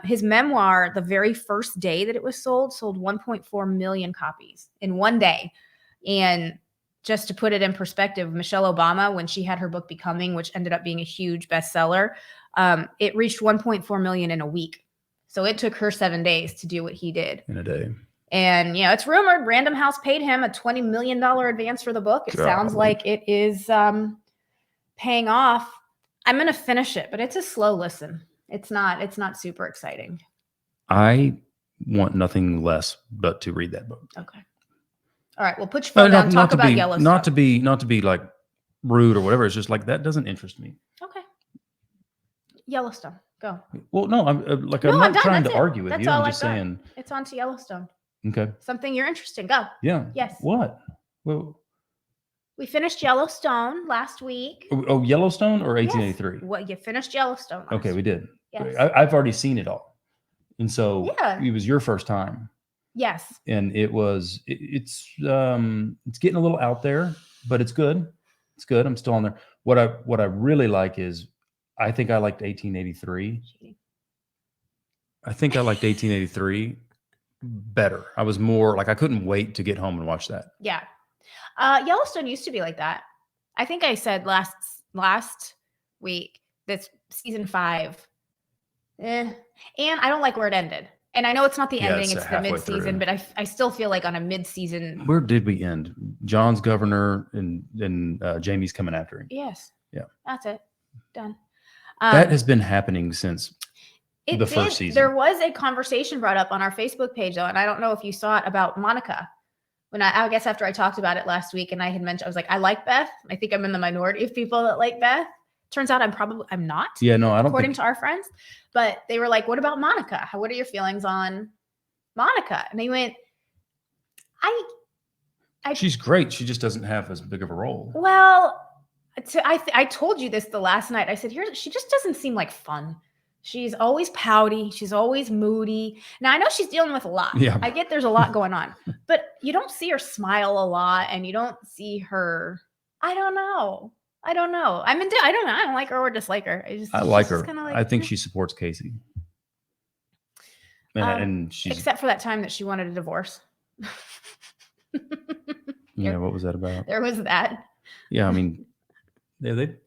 His memoir, the very first day that it was sold 1.4 million copies in one day. And just to put it in perspective, Michelle Obama, when she had her book Becoming, which ended up being a huge bestseller, it reached 1.4 million in a week. So it took her 7 days to do what he did in a day. And, it's rumored Random House paid him a $20 million advance for the book. It sounds like it is paying off. I'm going to finish it, but it's a slow listen. It's not super exciting. I want nothing less but to read that book. Okay. All right. Well, put your phone down. Talk about Yellowstone. Not to be like rude or whatever. It's just like, that doesn't interest me. Okay. Yellowstone. Go. Well, no, I'm not trying to argue with you. I'm just saying. It's on to Yellowstone. Okay. Something you're interested in. Go. Yeah. Yes. What? Well, we finished Yellowstone last week. Oh, Yellowstone or 1883? Yes. Well, you finished Yellowstone last week. We did. Yes. I've already seen it all. And so it was your first time. Yes. And it's getting a little out there, but it's good. It's good. I'm still on there. What I really like is, I think I liked 1883. I think I liked 1883 better. I was more like, I couldn't wait to get home and watch that. Yeah. Yellowstone used to be like that. I think I said last week, that's season 5. And I don't like where it ended. And I know it's not the ending, it's the mid-season, but I still feel like on a mid-season. Where did we end? John's governor and Jamie's coming after him. Yes. Yeah. That's it. Done. That has been happening since the first season. There was a conversation brought up on our Facebook page, though, and I don't know if you saw it, about Monica. When I guess after I talked about it last week, and I had mentioned, I was like, I like Beth. I think I'm in the minority of people that like Beth. Turns out I'm not. Yeah, no, I don't. According to our friends, but they were like, "What about Monica? What are your feelings on Monica?" And they went, She's great. She just doesn't have as big of a role. Well, I told you this the last night. I said, she just doesn't seem like fun. She's always pouty. She's always moody. Now, I know she's dealing with a lot. Yeah. I get there's a lot going on, but you don't see her smile a lot, and you don't see her. I don't know. I don't know. I don't like her or dislike her. I like her. I think she supports Casey. And she's, except for that time that she wanted a divorce. Yeah, what was that about? There was that. Yeah, I mean, again,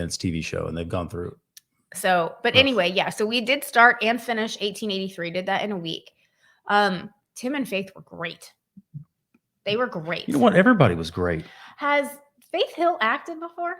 it's TV show, and they've gone through it. So, but anyway, yeah. So we did start and finish 1883. Did that in a week. Tim and Faith were great. They were great. You know what? Everybody was great. Has Faith Hill acted before?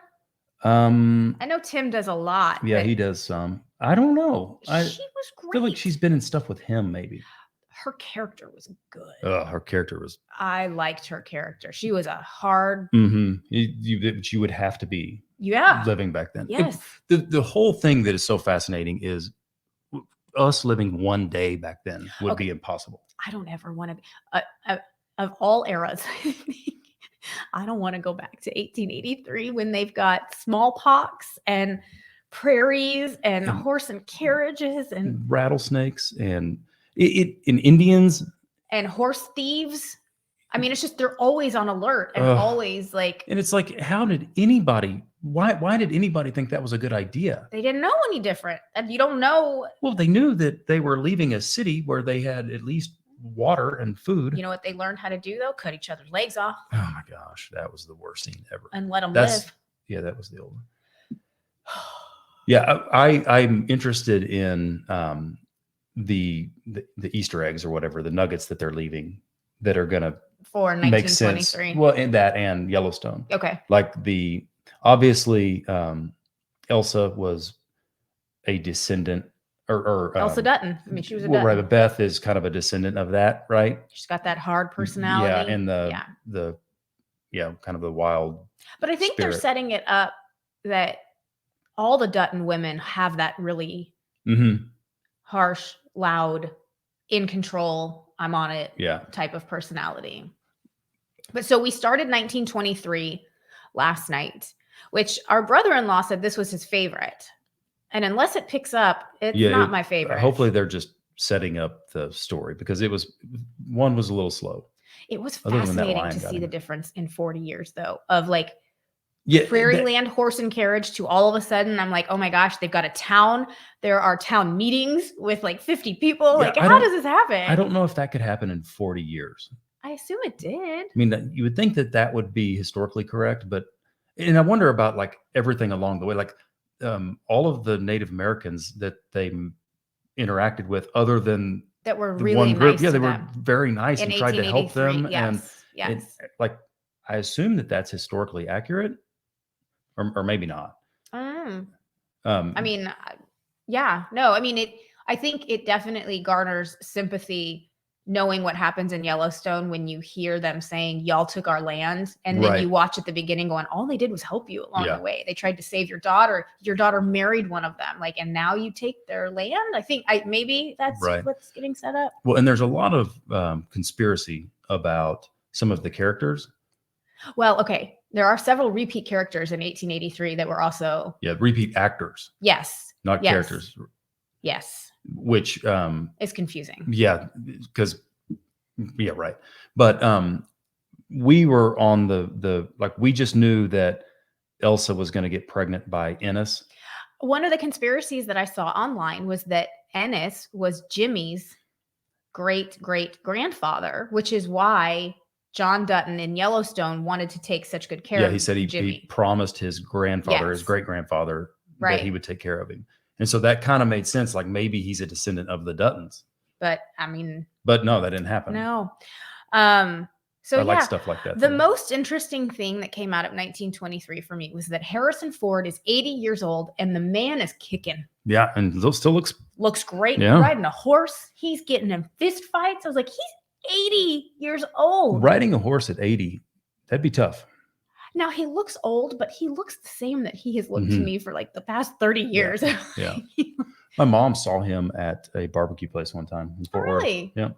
I know Tim does a lot. Yeah, he does some. I don't know. She was great. I feel like she's been in stuff with him, maybe. Her character was good. Her character was. I liked her character. She was a hard. Mm-hmm. You would have to be. Yeah. Living back then. Yes. The whole thing that is so fascinating is us living one day back then would be impossible. I don't ever want to be of all eras. I don't want to go back to 1883 when they've got smallpox and prairies and horse and carriages and rattlesnakes and Indians and horse thieves. I mean, it's just they're always on alert and always like. And it's like, how did anybody? Why did anybody think that was a good idea? They didn't know any different, and you don't know. Well, they knew that they were leaving a city where they had at least water and food. You know what they learned how to do though? Cut each other's legs off. Oh my gosh, that was the worst scene ever. And let them live. Yeah, that was the old one. Yeah, I'm interested in the Easter eggs or whatever, the nuggets that they're leaving that are gonna for 1923. Make sense. Well, and Yellowstone. Okay. Like obviously Elsa was a descendant or Elsa Dutton. I mean, she was a Dutton. Dutton. Right, but Beth is kind of a descendant of that, right? She's got that hard personality. Yeah, and the kind of the wild. But I think spirit. They're setting it up that all the Dutton women have that really harsh, loud, in control, I'm on it type of personality. But so we started 1923 last night, which our brother-in-law said this was his favorite. And unless it picks up, it's not my favorite. Hopefully they're just setting up the story because one was a little slow. It was fascinating to see the difference in 40 years though, of like prairie land, horse and carriage to all of a sudden, I'm like, oh my gosh, they've got a town. There are town meetings with like 50 people. Like, how does this happen? I don't know if that could happen in 40 years. I assume it did. I mean, you would think that would be historically correct, and I wonder about like everything along the way, like all of the Native Americans that they interacted with, other than that were the really one group. nice Yeah, to they were them. very nice In and tried to help them. 1883, And like, I assume that's historically accurate, or maybe not. I mean, yeah, no, I mean, I think it definitely garners sympathy knowing what happens in Yellowstone when you hear them saying, y'all took our land. And then you watch at the beginning going, all they did was help you along the way. They tried to save your daughter. Your daughter married one of them. Like, and now you take their land. I think maybe that's what's getting set up. Well, and there's a lot of conspiracy about some of the characters. Well, okay. There are several repeat characters in 1883 that were also. Yeah. Repeat actors. Yes. Not characters. Yes. Which is confusing. Yeah, because right. But we were on the like, we just knew that Elsa was going to get pregnant by Ennis. One of the conspiracies that I saw online was that Ennis was Jimmy's great grandfather, which is why John Dutton in Yellowstone wanted to take such good care of he said he promised his grandfather, his great grandfather, that he would take care of him. And so that kind of made sense. Like, maybe he's a descendant of the Duttons. But I mean, no, that didn't happen. No. So I like stuff like that. The most interesting thing that came out of 1923 for me was that Harrison Ford is 80 years old and the man is kicking. Yeah. And still looks great. Yeah. Riding a horse. He's getting in fist fights. I was like, he's 80 years old. Riding a horse at 80, that'd be tough. Now, he looks old, but he looks the same that he has looked to me for like the past 30 years. Yeah. My mom saw him at a barbecue place one time in Fort Worth. Really? Yeah.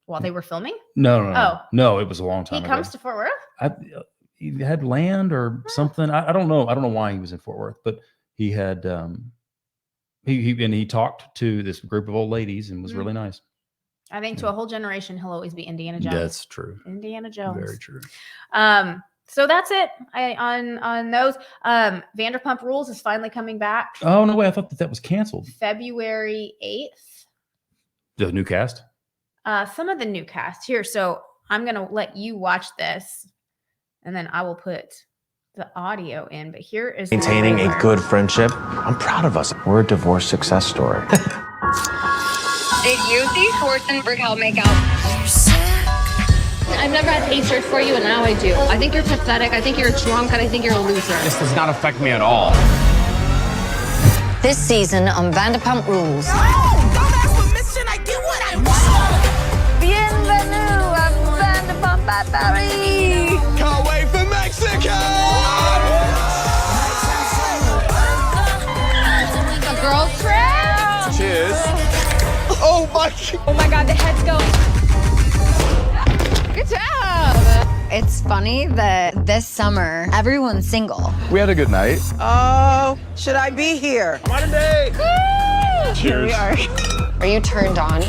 While they were filming? No. No, it was a long time ago. He comes to Fort Worth? He had land or something. I don't know. I don't know why he was in Fort Worth, but he had he talked to this group of old ladies and was really nice. I think to a whole generation, he'll always be Indiana Jones. That's true. Indiana Jones. Very true. So that's it on those. Vanderpump Rules is finally coming back. Oh, no way. I thought that was canceled. February 8th. The new cast? Some of the new cast here. So I'm going to let you watch this and then I will put the audio in. But here is maintaining a good friendship. I'm proud of us. We're a divorce success story. Did you see Schwartz and Brickell make out? I've never had hatred for you, and now I do. I think you're pathetic. I think you're drunk, and I think you're a loser. This does not affect me at all. This season on Vanderpump Rules. Bienvenue à Vanderpump at Paris. Can't wait for Mexico! A girl trip. Cheers. Oh my God, the head's going. Good job. It's funny that this summer, everyone's single. We had a good night. Oh, should I be here? I'm on a date. Here we are. Are you turned on?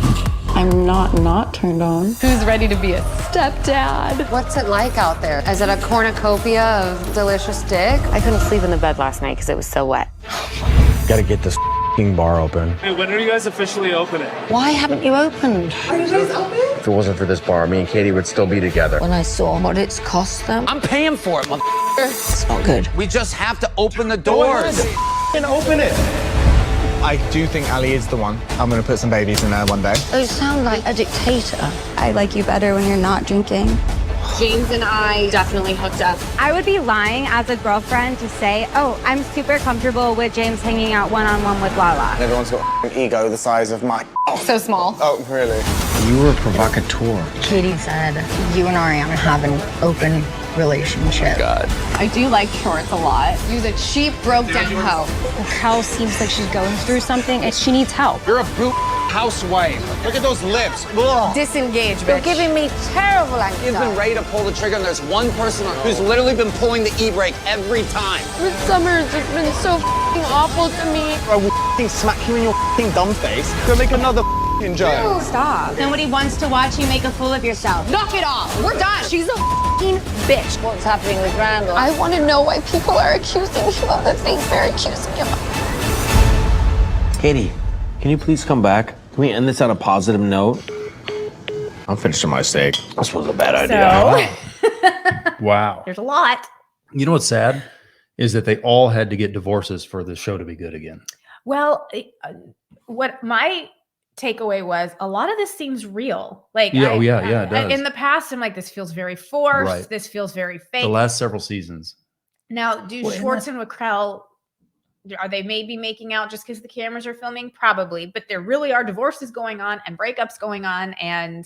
I'm not turned on. Who's ready to be a stepdad? What's it like out there? Is it a cornucopia of delicious dick? I couldn't sleep in the bed last night because it was so wet. Gotta get this bar open. Hey, when are you guys officially opening? Why haven't you opened? Are you guys open? If it wasn't for this bar, me and Katie would still be together. When I saw what it's cost them, I'm paying for it, it's not good. We just have to open the doors. And open it. I do think Ali is the one. I'm gonna put some babies in there one day. You sound like a dictator. I like you better when you're not drinking. James and I definitely hooked up. I would be lying as a girlfriend to say, oh, I'm super comfortable with James hanging out one-on-one with Lala. Everyone's got an ego the size of my... So small. Oh, really? You were a provocateur. Katie said you and Ariana have an open relationship. God. I do like shorts a lot. Use a cheap, broke-down hoe. Her house seems like she's going through something and she needs help. You're a brute housewife. Look at those lips. Ugh. Disengage, bitch. You're giving me terrible anxiety. You've been ready to pull the trigger, and there's one person who's literally been pulling the e-brake every time. This summer has just been so awful to me. I will smack you in your dumb face. Go make another joke. Stop. Nobody wants to watch you make a fool of yourself. Knock it off. We're done. She's a bitch. What's happening with Randall? I want to know why people are accusing him of the things they're accusing him of. Katie, can you please come back? Can we end this on a positive note? I'm finishing my steak. This was a bad idea. Wow. There's a lot. You know what's sad is that they all had to get divorces for the show to be good again. Well, what my takeaway was, a lot of this seems real. Like, Yeah, it does. In the past, I'm like, this feels very forced. Right. This feels very fake. The last several seasons. Now, do Schwartz and Raquel, are they maybe making out just because the cameras are filming? Probably, but there really are divorces going on and breakups going on, and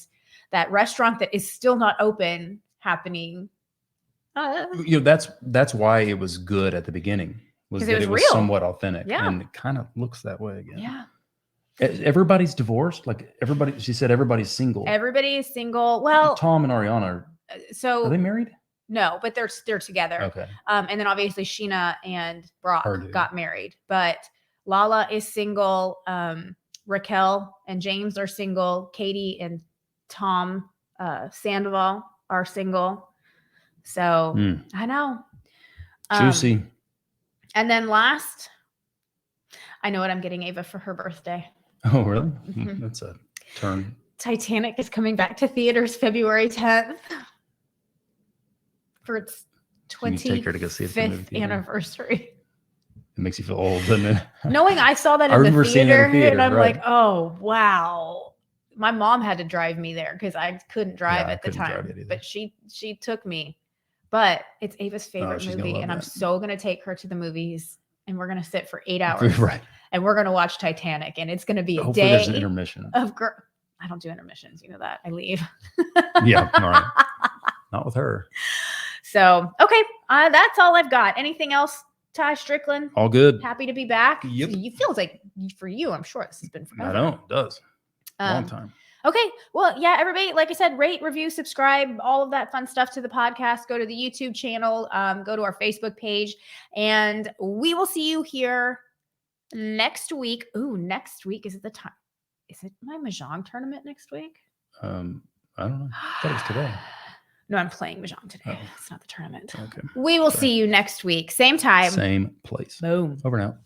that restaurant that is still not open happening. That's why it was good at the beginning. Was that it was real. somewhat authentic, Yeah. and it kind of looks that way again. Yeah. Everybody's divorced. Like everybody, she said, everybody's single. Everybody is single. Well, Tom and Ariana are they married? No, but they're together. Okay. And then obviously Sheena and Brock Purdue. got married, but Lala is single. Raquel and James are single. Katie and Tom Sandoval are single. So I know. Juicy. And then last, I know what I'm getting Ava for her birthday. Oh, really? That's a turn. Titanic is coming back to theaters February 10th for its Can you take her to go see it at the movie 25th theater? anniversary. It makes you feel old, doesn't it? Knowing I saw that I in the remember seeing it theater, in the theater, and I'm right. like, oh, wow. My mom had to drive me there because I couldn't drive I at the couldn't drive time, it either. but she took me. But it's Ava's favorite she's gonna movie, love and I'm that. so going to take her to the movies, and we're going to sit for 8 hours. Right. And we're going to watch Titanic, and it's going to be a Hopefully there's an day intermission. of I don't do intermissions. You know that. I leave. Yeah. All right. Not with her. So, okay. That's all I've got. Anything else, Ty Strickland? All good. Happy to be back. Yep. You feels like for you, I'm sure this has been forever. I know. It does. Long time. Okay. Well, yeah, everybody, like I said, rate, review, subscribe, all of that fun stuff to the podcast. Go to the YouTube channel, go to our Facebook page, and we will see you here next week. Ooh, next week is it the time? Is it my Mahjong tournament next week? I don't know. I thought it was today. No, I'm playing Mahjong today. Oh. It's not the tournament. Okay. We will see you next week. Same time. Same place. Boom. Over and out.